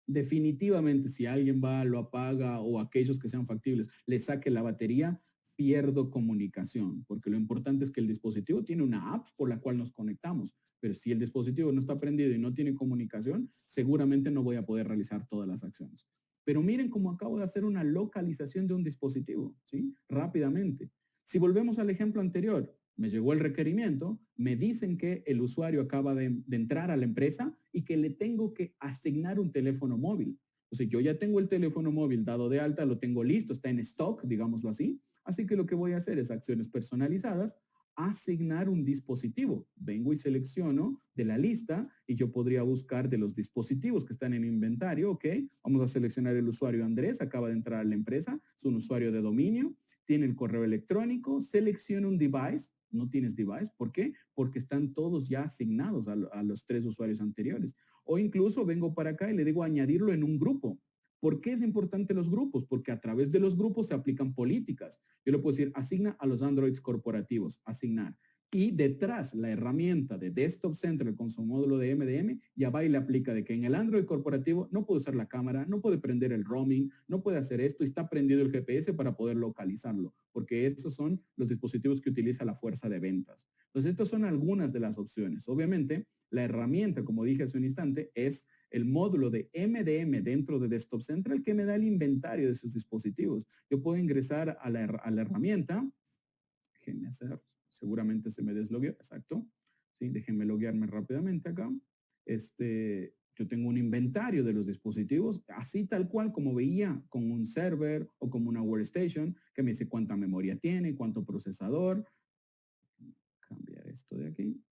Definitivamente, si alguien va, lo apaga o aquellos que sean factibles, le saque la batería, pierdo comunicación, porque lo importante es que el dispositivo tiene una app por la cual nos conectamos, pero si el dispositivo no está prendido y no tiene comunicación, seguramente no voy a poder realizar todas las acciones. Pero miren cómo acabo de hacer una localización de un dispositivo, ¿sí? Rápidamente. Si volvemos al ejemplo anterior, me llegó el requerimiento, me dicen que el usuario acaba de entrar a la empresa y que le tengo que asignar un teléfono móvil. Entonces yo ya tengo el teléfono móvil dado de alta, lo tengo listo, está en stock, digámoslo así. Así que lo que voy a hacer es acciones personalizadas, asignar un dispositivo. Vengo y selecciono de la lista y yo podría buscar de los dispositivos que están en inventario, ok, vamos a seleccionar el usuario Andrés, acaba de entrar a la empresa, es un usuario de dominio, tiene el correo electrónico, selecciona un device, no tienes device, ¿por qué? Porque están todos ya asignados a los 3 usuarios anteriores. O incluso vengo para acá y le digo añadirlo en un grupo. ¿Por qué es importante los grupos? Porque a través de los grupos se aplican políticas. Yo le puedo decir, asigna a los Androids corporativos, asignar. Y detrás la herramienta de Desktop Central con su módulo de MDM ya va y le aplica de que en el Android corporativo no puede usar la cámara, no puede prender el roaming, no puede hacer esto y está prendido el GPS para poder localizarlo, porque estos son los dispositivos que utiliza la fuerza de ventas. Entonces, estas son algunas de las opciones. Obviamente, la herramienta, como dije hace un instante, es el módulo de MDM dentro de Desktop Central que me da el inventario de sus dispositivos. Yo puedo ingresar a la herramienta. Déjenme hacer, seguramente se me deslogueó, exacto. Sí, déjenme loguearme rápidamente acá. Yo tengo un inventario de los dispositivos, así tal cual como veía con un server o como una workstation, que me dice cuánta memoria tiene, cuánto procesador. Cambiar esto de aquí.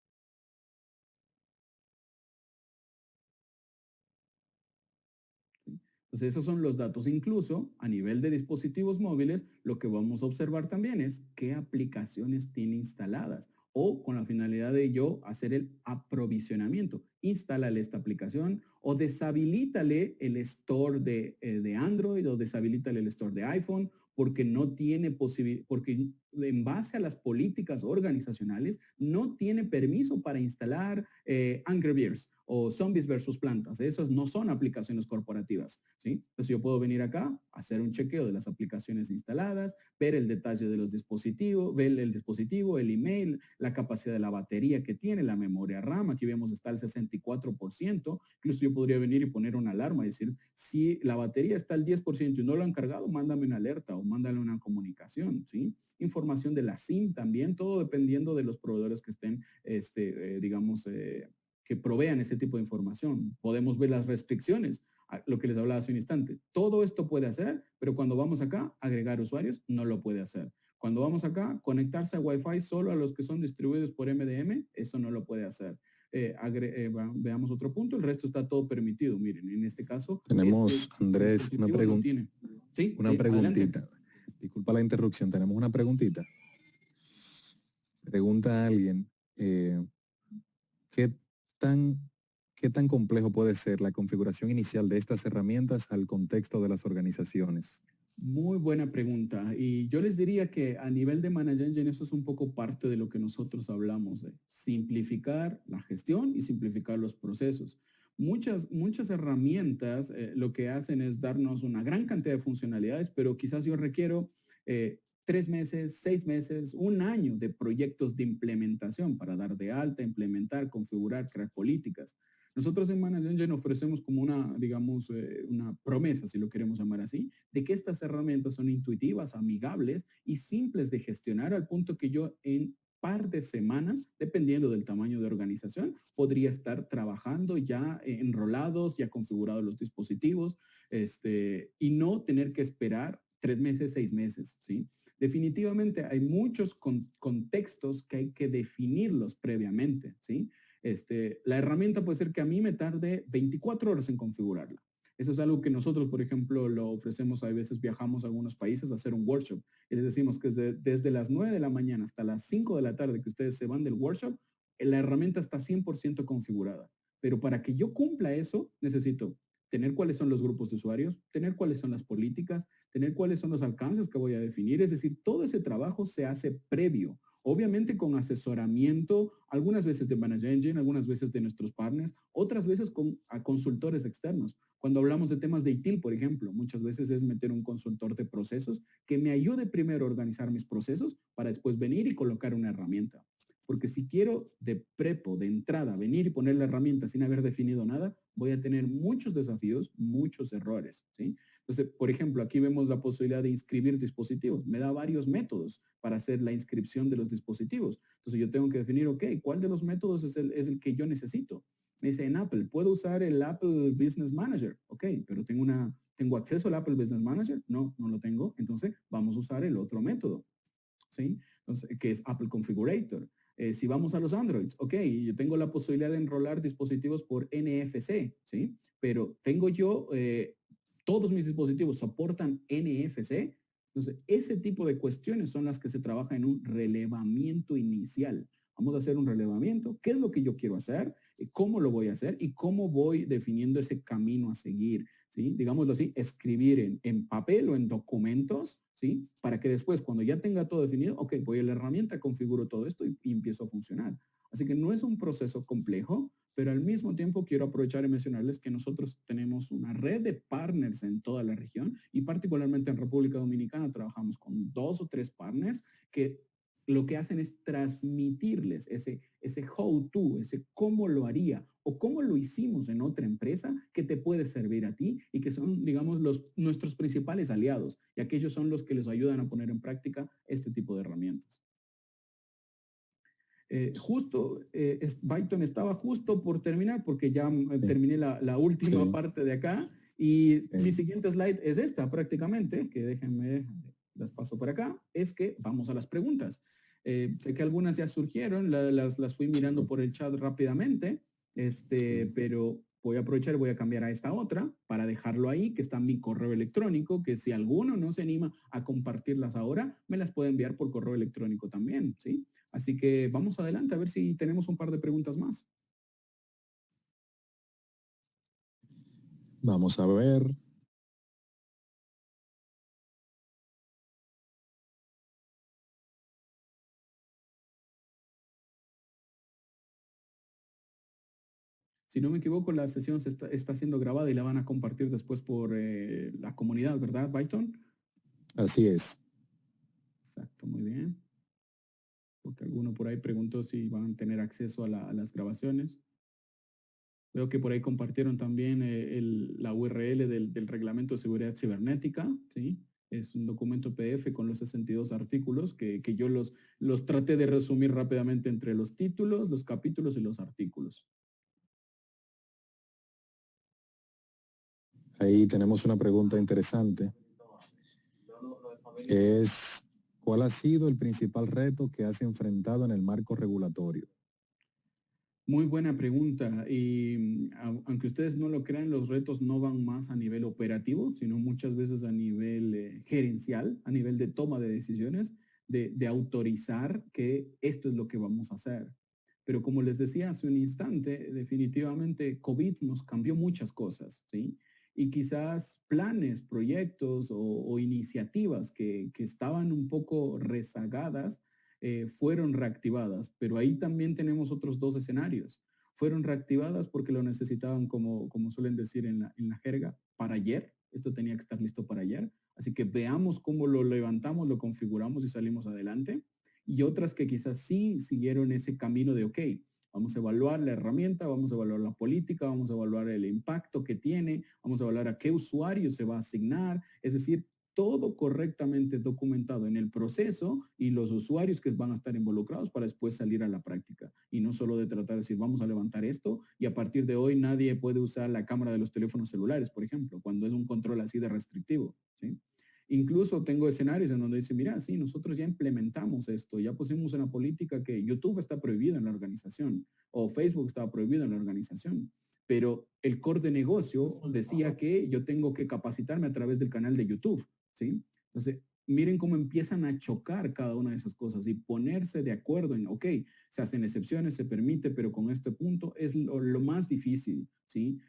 Entonces, esos son los datos. Incluso a nivel de dispositivos móviles, lo que vamos a observar también es qué aplicaciones tiene instaladas o con la finalidad de yo hacer el aprovisionamiento. Instálale esta aplicación o deshabilítale el store de Android o deshabilítale el store de iPhone porque no tiene posibilidad, porque en base a las políticas organizacionales no tiene permiso para instalar Angry Birds o Zombies versus Plantas. Esas no son aplicaciones corporativas, ¿sí? Entonces yo puedo venir acá, hacer un chequeo de las aplicaciones instaladas, ver el detalle de los dispositivos, ver el dispositivo, el email, la capacidad de la batería que tiene, la memoria RAM. Aquí vemos está el 64%. Incluso yo podría venir y poner una alarma y decir, si la batería está al 10% y no lo han cargado, mándame una alerta o mándale una comunicación, ¿sí? Información de la SIM también, todo dependiendo de los proveedores que estén, digamos, que provean ese tipo de información. Podemos ver las restricciones, lo que les hablaba hace un instante. Todo esto puede hacer, pero cuando vamos acá, agregar usuarios, no lo puede hacer. Cuando vamos acá, conectarse a Wi-Fi solo a los que son distribuidos por MDM, eso no lo puede hacer. Veamos otro punto, el resto está todo permitido. Miren, en este caso, tenemos, Andrés, una no tiene. Sí, una preguntita. Adelante. Disculpa la interrupción, tenemos una preguntita. Pregunta a alguien, ¿qué tan complejo puede ser la configuración inicial de estas herramientas al contexto de las organizaciones? Muy buena pregunta. Y yo les diría que a nivel de Manage Engine eso es un poco parte de lo que nosotros hablamos de simplificar la gestión y simplificar los procesos. Muchas herramientas lo que hacen es darnos una gran cantidad de funcionalidades, pero quizás yo requiero 3 meses, 6 meses, un año de proyectos de implementación para dar de alta, implementar, configurar, crear políticas. Nosotros en Manage Engine ofrecemos como una, digamos, una promesa, si lo queremos llamar así, de que estas herramientas son intuitivas, amigables y simples de gestionar al punto que yo en par de semanas, dependiendo del tamaño de organización, podría estar trabajando ya enrolados, ya configurados los dispositivos, y no tener que esperar 3 meses, 6 meses, ¿sí? Definitivamente hay muchos contextos que hay que definirlos previamente, ¿sí? La herramienta puede ser que a mí me tarde 24 horas en configurarla. Eso es algo que nosotros, por ejemplo, lo ofrecemos. A veces viajamos a algunos países a hacer un workshop y les decimos que desde las 9 de la mañana hasta las 5 de la tarde que ustedes se van del workshop, la herramienta está 100% configurada. Pero para que yo cumpla eso, necesito tener cuáles son los grupos de usuarios, tener cuáles son las políticas, tener cuáles son los alcances que voy a definir. Es decir, todo ese trabajo se hace previo. Obviamente con asesoramiento, algunas veces de Manage Engine, algunas veces de nuestros partners, otras veces a consultores externos. Cuando hablamos de temas de ITIL, por ejemplo, muchas veces es meter un consultor de procesos que me ayude primero a organizar mis procesos para después venir y colocar una herramienta. Porque si quiero de prepo, de entrada, venir y poner la herramienta sin haber definido nada, voy a tener muchos desafíos, muchos errores, ¿sí? Entonces, por ejemplo, aquí vemos la posibilidad de inscribir dispositivos. Me da varios métodos para hacer la inscripción de los dispositivos. Entonces, yo tengo que definir, ok, ¿cuál de los métodos es el que yo necesito? Me dice, en Apple, ¿puedo usar el Apple Business Manager? Ok, pero ¿tengo acceso al Apple Business Manager? No, no lo tengo. Entonces, vamos a usar el otro método, ¿sí? Entonces, que es Apple Configurator. Si vamos a los Androids, ok, yo tengo la posibilidad de enrolar dispositivos por NFC, ¿sí? Pero tengo yo, todos mis dispositivos soportan NFC. Entonces, ese tipo de cuestiones son las que se trabaja en un relevamiento inicial. Vamos a hacer un relevamiento. ¿Qué es lo que yo quiero hacer? ¿Cómo lo voy a hacer? ¿Y cómo voy definiendo ese camino a seguir? ¿Sí? Digámoslo así, escribir en papel o en documentos, ¿sí? Para que después, cuando ya tenga todo definido, ok, voy a la herramienta, configuro todo esto y empiezo a funcionar. Así que no es un proceso complejo, pero al mismo tiempo quiero aprovechar y mencionarles que nosotros tenemos una red de partners en toda la región y particularmente en República Dominicana trabajamos con 2 o 3 partners que lo que hacen es transmitirles ese how-to, ese cómo lo haría o cómo lo hicimos en otra empresa que te puede servir a ti y que son, digamos, nuestros principales aliados y aquellos son los que les ayudan a poner en práctica este tipo de herramientas. Byton estaba justo por terminar porque ya terminé la última parte de acá y mi siguiente slide es esta prácticamente, que déjenme, las paso por acá, es que vamos a las preguntas. Sé que algunas ya surgieron, las fui mirando por el chat rápidamente, pero voy a aprovechar y voy a cambiar a esta otra para dejarlo ahí, que está mi correo electrónico, que si alguno no se anima a compartirlas ahora, me las puede enviar por correo electrónico también, ¿sí? Así que vamos adelante a ver si tenemos un par de preguntas más. Vamos a ver. Si no me equivoco, la sesión está siendo grabada y la van a compartir después por la comunidad, ¿verdad, Byton? Así es. Exacto, muy bien. Porque alguno por ahí preguntó si van a tener acceso a las grabaciones. Veo que por ahí compartieron también la URL del Reglamento de Seguridad Cibernética, ¿sí? Es un documento PDF con los 62 artículos que yo los traté de resumir rápidamente entre los títulos, los capítulos y los artículos. Ahí tenemos una pregunta interesante. Es, ¿cuál ha sido el principal reto que has enfrentado en el marco regulatorio? Muy buena pregunta. Y aunque ustedes no lo crean, los retos no van más a nivel operativo, sino muchas veces a nivel gerencial, a nivel de toma de decisiones, de autorizar que esto es lo que vamos a hacer. Pero como les decía hace un instante, definitivamente COVID nos cambió muchas cosas, ¿sí? Y quizás planes, proyectos o iniciativas que estaban un poco rezagadas, fueron reactivadas, pero ahí también tenemos otros dos escenarios. Fueron reactivadas porque lo necesitaban, como suelen decir en la jerga, para ayer. Esto tenía que estar listo para ayer. Así que veamos cómo lo levantamos, lo configuramos y salimos adelante. Y otras que quizás sí siguieron ese camino de, ok, vamos a evaluar la herramienta, vamos a evaluar la política, vamos a evaluar el impacto que tiene, vamos a evaluar a qué usuario se va a asignar. Es decir, todo correctamente documentado en el proceso y los usuarios que van a estar involucrados para después salir a la práctica. Y no solo de tratar de decir, vamos a levantar esto y a partir de hoy nadie puede usar la cámara de los teléfonos celulares, por ejemplo, cuando es un control así de restrictivo, ¿sí? Incluso tengo escenarios en donde dice, mira, sí, nosotros ya implementamos esto, ya pusimos en la política que YouTube está prohibido en la organización o Facebook estaba prohibido en la organización, pero el core de negocio decía que yo tengo que capacitarme a través del canal de YouTube, ¿sí? Entonces, miren cómo empiezan a chocar cada una de esas cosas y ponerse de acuerdo en, ok, se hacen excepciones, se permite, pero con este punto es lo más difícil, ¿sí?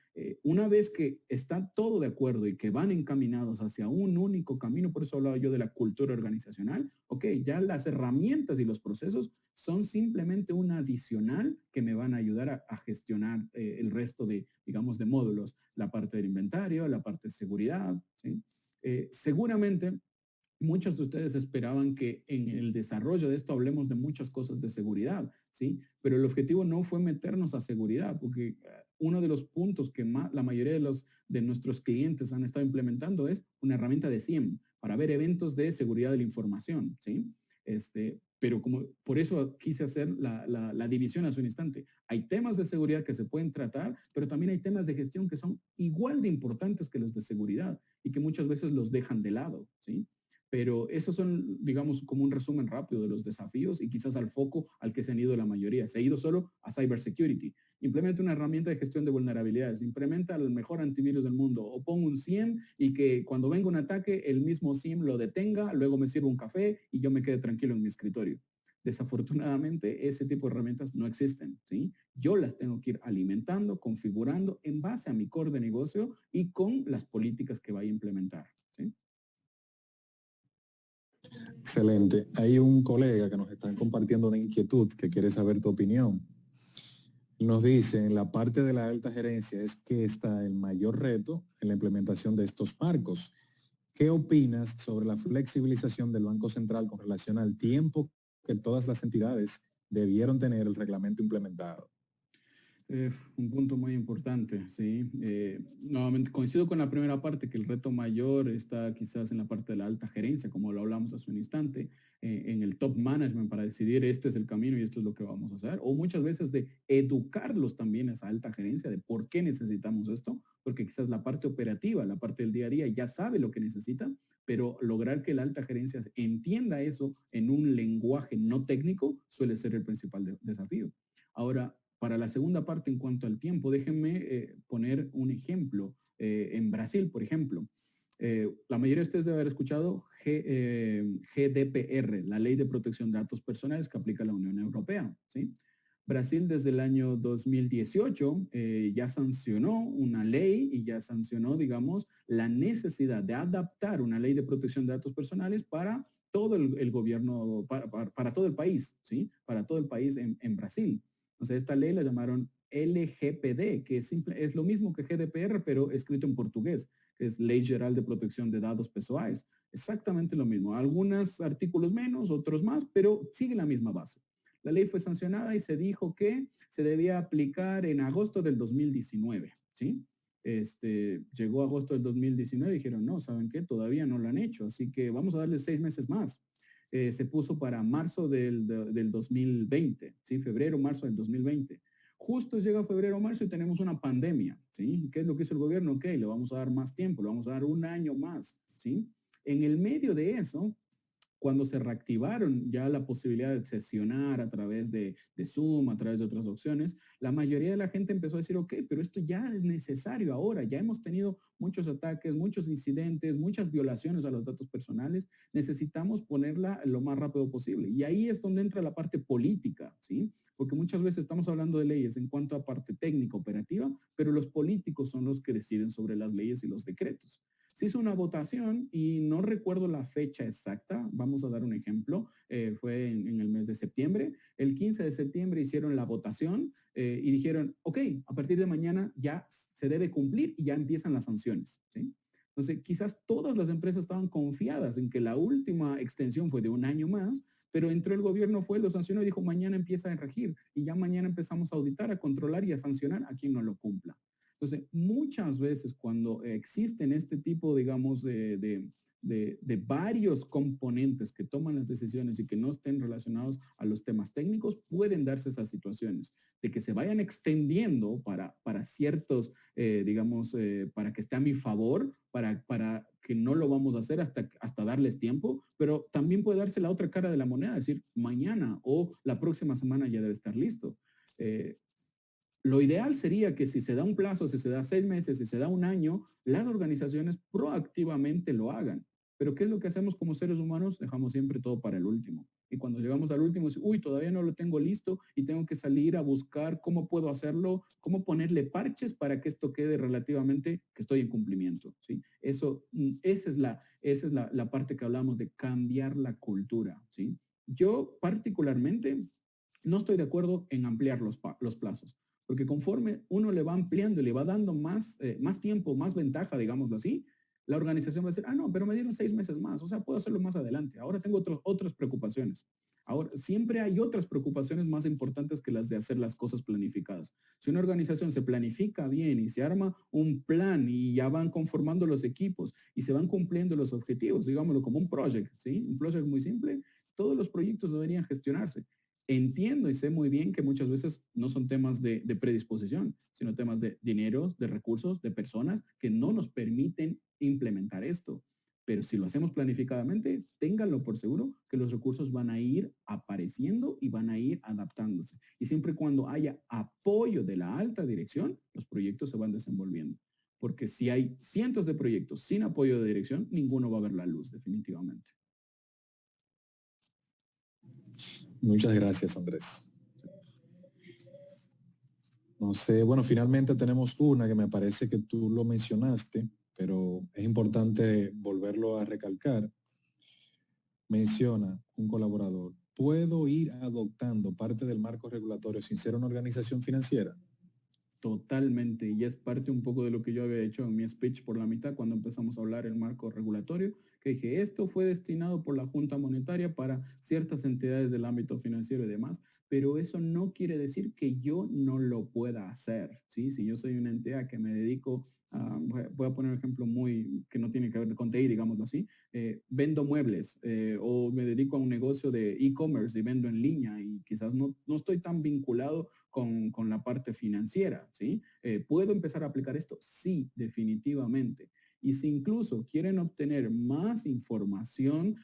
Una vez que está todo de acuerdo y que van encaminados hacia un único camino, por eso hablaba yo de la cultura organizacional, ok, ya las herramientas y los procesos son simplemente una adicional que me van a ayudar a gestionar el resto de, digamos, de módulos, la parte del inventario, la parte de seguridad, ¿sí? Seguramente muchos de ustedes esperaban que en el desarrollo de esto hablemos de muchas cosas de seguridad, ¿sí? Pero el objetivo no fue meternos a seguridad, porque uno de los puntos que la mayoría de nuestros clientes han estado implementando es una herramienta de SIEM para ver eventos de seguridad de la información, ¿sí? Pero como por eso quise hacer la división hace un instante. Hay temas de seguridad que se pueden tratar, pero también hay temas de gestión que son igual de importantes que los de seguridad y que muchas veces los dejan de lado, ¿sí? Pero esos son, digamos, como un resumen rápido de los desafíos y quizás al foco al que se han ido la mayoría. Se ha ido solo a cybersecurity. Implementa una herramienta de gestión de vulnerabilidades. Implementa el mejor antivirus del mundo. O pongo un SIEM y que cuando venga un ataque, el mismo SIEM lo detenga, luego me sirva un café y yo me quede tranquilo en mi escritorio. Desafortunadamente, ese tipo de herramientas no existen, ¿sí? Yo las tengo que ir alimentando, configurando en base a mi core de negocio y con las políticas que vaya a implementar, ¿sí? Excelente. Hay un colega que nos está compartiendo una inquietud que quiere saber tu opinión. Nos dice, en la parte de la alta gerencia es que está el mayor reto en la implementación de estos marcos. ¿Qué opinas sobre la flexibilización del Banco Central con relación al tiempo que todas las entidades debieron tener el reglamento implementado? Un punto muy importante, sí. Nuevamente coincido con la primera parte, que el reto mayor está quizás en la parte de la alta gerencia, como lo hablamos hace un instante, en el top management para decidir este es el camino y esto es lo que vamos a hacer, o muchas veces de educarlos también a esa alta gerencia de por qué necesitamos esto, porque quizás la parte operativa, la parte del día a día ya sabe lo que necesita, pero lograr que la alta gerencia entienda eso en un lenguaje no técnico suele ser el principal desafío. Ahora, para la segunda parte, en cuanto al tiempo, déjenme poner un ejemplo. En Brasil, por ejemplo, la mayoría de ustedes deben haber escuchado GDPR, la Ley de Protección de Datos Personales que aplica la Unión Europea, ¿sí? Brasil desde el año 2018 ya sancionó una ley y ya sancionó, digamos, la necesidad de adaptar una ley de protección de datos personales para todo el gobierno, para todo el país, ¿sí? Para todo el país en Brasil. O sea, esta ley la llamaron LGPD, que es lo mismo que GDPR, pero escrito en portugués, que es Ley Geral de Protección de Dados Pessoais. Exactamente lo mismo. Algunos artículos menos, otros más, pero sigue la misma base. La ley fue sancionada y se dijo que se debía aplicar en agosto del 2019, ¿sí? Llegó agosto del 2019 y dijeron, no, ¿saben qué? Todavía no lo han hecho, así que vamos a darle 6 meses más. Se puso para marzo del 2020, ¿sí? Febrero, marzo del 2020. Justo llega febrero, marzo y tenemos una pandemia, ¿sí? ¿Qué es lo que hizo el gobierno? Ok, le vamos a dar más tiempo, le vamos a dar un año más, ¿sí? En el medio de eso, cuando se reactivaron ya la posibilidad de sesionar a través de Zoom, a través de otras opciones, la mayoría de la gente empezó a decir, ok, pero esto ya es necesario ahora, ya hemos tenido muchos ataques, muchos incidentes, muchas violaciones a los datos personales, necesitamos ponerla lo más rápido posible. Y ahí es donde entra la parte política, ¿sí? Porque muchas veces estamos hablando de leyes en cuanto a parte técnica, operativa, pero los políticos son los que deciden sobre las leyes y los decretos. Se hizo una votación y no recuerdo la fecha exacta. Vamos a dar un ejemplo. Fue en el mes de septiembre. El 15 de septiembre hicieron la votación y dijeron, ok, a partir de mañana ya se debe cumplir y ya empiezan las sanciones, ¿sí? Entonces, quizás todas las empresas estaban confiadas en que la última extensión fue de un año más, pero entró el gobierno, lo sancionó y dijo, mañana empieza a regir y ya mañana empezamos a auditar, a controlar y a sancionar a quien no lo cumpla. Entonces, muchas veces cuando existen este tipo, digamos, de varios componentes que toman las decisiones y que no estén relacionados a los temas técnicos, pueden darse esas situaciones de que se vayan extendiendo para ciertos, digamos, para que esté a mi favor, para que no lo vamos a hacer hasta darles tiempo, pero también puede darse la otra cara de la moneda, es decir, mañana o la próxima semana ya debe estar listo. Lo ideal sería que si se da un plazo, si se da 6 meses, si se da un año, las organizaciones proactivamente lo hagan. Pero ¿qué es lo que hacemos como seres humanos? Dejamos siempre todo para el último. Y cuando llegamos al último, uy, todavía no lo tengo listo y tengo que salir a buscar cómo puedo hacerlo, cómo ponerle parches para que esto quede relativamente, que estoy en cumplimiento, ¿sí? Esa es la parte que hablamos de cambiar la cultura, ¿sí? Yo particularmente no estoy de acuerdo en ampliar los plazos. Porque conforme uno le va ampliando y le va dando más tiempo, más ventaja, digámoslo así, la organización va a decir, no, pero me dieron 6 meses más, o sea, puedo hacerlo más adelante. Ahora tengo otras preocupaciones. Ahora, siempre hay otras preocupaciones más importantes que las de hacer las cosas planificadas. Si una organización se planifica bien y se arma un plan y ya van conformando los equipos y se van cumpliendo los objetivos, digámoslo como un project, ¿sí? Un project muy simple, todos los proyectos deberían gestionarse. Entiendo y sé muy bien que muchas veces no son temas de predisposición, sino temas de dinero, de recursos, de personas que no nos permiten implementar esto. Pero si lo hacemos planificadamente, ténganlo por seguro que los recursos van a ir apareciendo y van a ir adaptándose. Y siempre y cuando haya apoyo de la alta dirección, los proyectos se van desenvolviendo. Porque si hay cientos de proyectos sin apoyo de dirección, ninguno va a ver la luz definitivamente. Muchas gracias, Andrés. No sé, bueno, finalmente tenemos una que me parece que tú lo mencionaste, pero es importante volverlo a recalcar. Menciona un colaborador, ¿puedo ir adoptando parte del marco regulatorio sin ser una organización financiera? Totalmente, y es parte un poco de lo que yo había hecho en mi speech por la mitad cuando empezamos a hablar del marco regulatorio, que dije, esto fue destinado por la Junta Monetaria para ciertas entidades del ámbito financiero y demás, pero eso no quiere decir que yo no lo pueda hacer, ¿sí? Si yo soy una entidad que me dedico voy a poner un ejemplo que no tiene que ver con TI, digámoslo así, vendo muebles o me dedico a un negocio de e-commerce y vendo en línea y quizás no estoy tan vinculado con la parte financiera, ¿sí? ¿Puedo empezar a aplicar esto? Sí, definitivamente. Y si incluso quieren obtener más información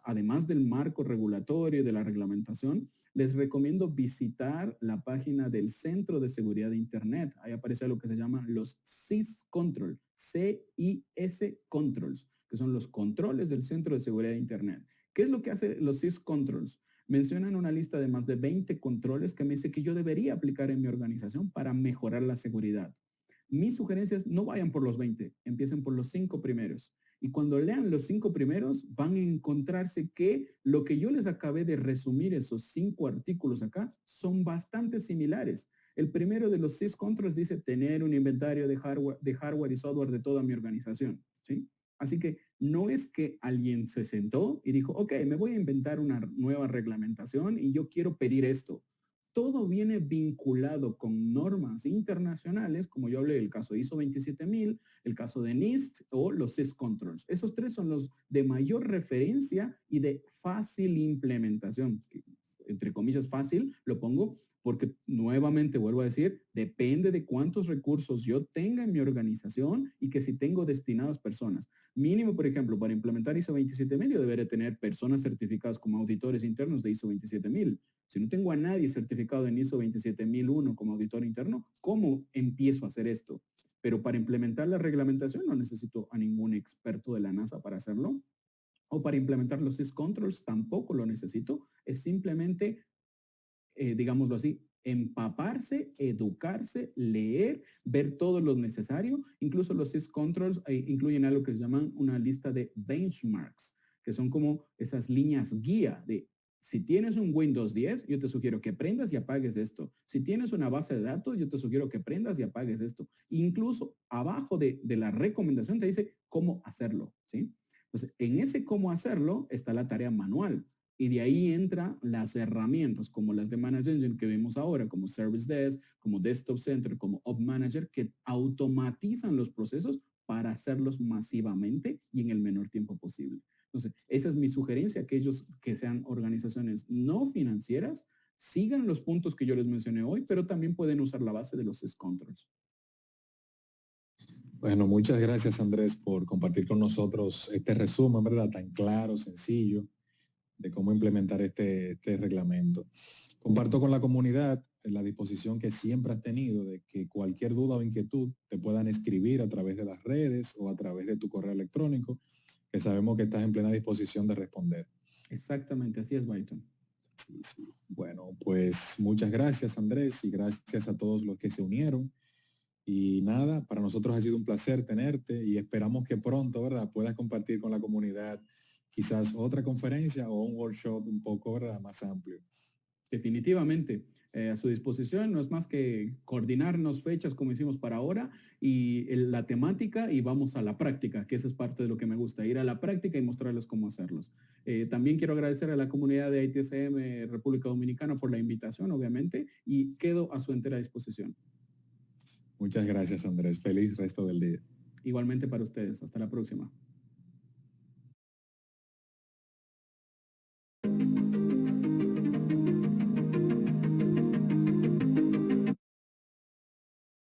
además del marco regulatorio y de la reglamentación, les recomiendo visitar la página del Centro de Seguridad de Internet. Ahí aparece lo que se llaman los CIS Control, CIS Controls, que son los controles del Centro de Seguridad de Internet. ¿Qué es lo que hace los CIS Controls? Mencionan una lista de más de 20 controles que me dice que yo debería aplicar en mi organización para mejorar la seguridad. Mis sugerencias no vayan por los 20, empiecen por los 5 primeros. Y cuando lean los 5 primeros, van a encontrarse que lo que yo les acabé de resumir, esos 5 artículos acá, son bastante similares. El primero de los syscontrols dice tener un inventario de hardware y software de toda mi organización, ¿sí? Así que no es que alguien se sentó y dijo, ok, me voy a inventar una nueva reglamentación y yo quiero pedir esto. Todo viene vinculado con normas internacionales, como yo hablé del caso ISO 27000, el caso de NIST o los syscontrols. Esos tres son los de mayor referencia y de fácil implementación. Entre comillas fácil, lo pongo porque nuevamente vuelvo a decir, depende de cuántos recursos yo tenga en mi organización y que si tengo destinadas personas. Mínimo, por ejemplo, para implementar ISO 27000 yo deberé tener personas certificadas como auditores internos de ISO 27000. Si no tengo a nadie certificado en ISO 27001 como auditor interno, ¿cómo empiezo a hacer esto? Pero para implementar la reglamentación no necesito a ningún experto de la NASA para hacerlo. O para implementar los syscontrols tampoco lo necesito. Es simplemente digámoslo así, empaparse, educarse, leer, ver todo lo necesario. Incluso los syscontrols incluyen algo que se llaman una lista de benchmarks, que son como esas líneas guía de si tienes un Windows 10, yo te sugiero que prendas y apagues esto. Si tienes una base de datos, yo te sugiero que prendas y apagues esto. Incluso abajo de la recomendación te dice cómo hacerlo, ¿sí? Entonces, en ese cómo hacerlo está la tarea manual. Y de ahí entran las herramientas como las de Manage Engine que vemos ahora, como Service Desk, como Desktop Center, como Op Manager, que automatizan los procesos para hacerlos masivamente y en el menor tiempo posible. Entonces, esa es mi sugerencia, aquellos que sean organizaciones no financieras, sigan los puntos que yo les mencioné hoy, pero también pueden usar la base de los syscontrols. Bueno, muchas gracias Andrés por compartir con nosotros este resumen, ¿verdad? Tan claro, sencillo, de cómo implementar este reglamento. Comparto con la comunidad la disposición que siempre has tenido de que cualquier duda o inquietud te puedan escribir a través de las redes o a través de tu correo electrónico, que sabemos que estás en plena disposición de responder. Exactamente, así es, Byton. Sí, sí. Bueno, pues muchas gracias Andrés y gracias a todos los que se unieron. Y nada, para nosotros ha sido un placer tenerte y esperamos que pronto, ¿verdad?, puedas compartir con la comunidad quizás otra conferencia o un workshop un poco, ¿verdad?, más amplio. Definitivamente, a su disposición, no es más que coordinarnos fechas como hicimos para ahora y la temática y vamos a la práctica, que esa es parte de lo que me gusta, ir a la práctica y mostrarles cómo hacerlos. También quiero agradecer a la comunidad de ITSM República Dominicana por la invitación, obviamente, y quedo a su entera disposición. Muchas gracias, Andrés. Feliz resto del día. Igualmente para ustedes. Hasta la próxima.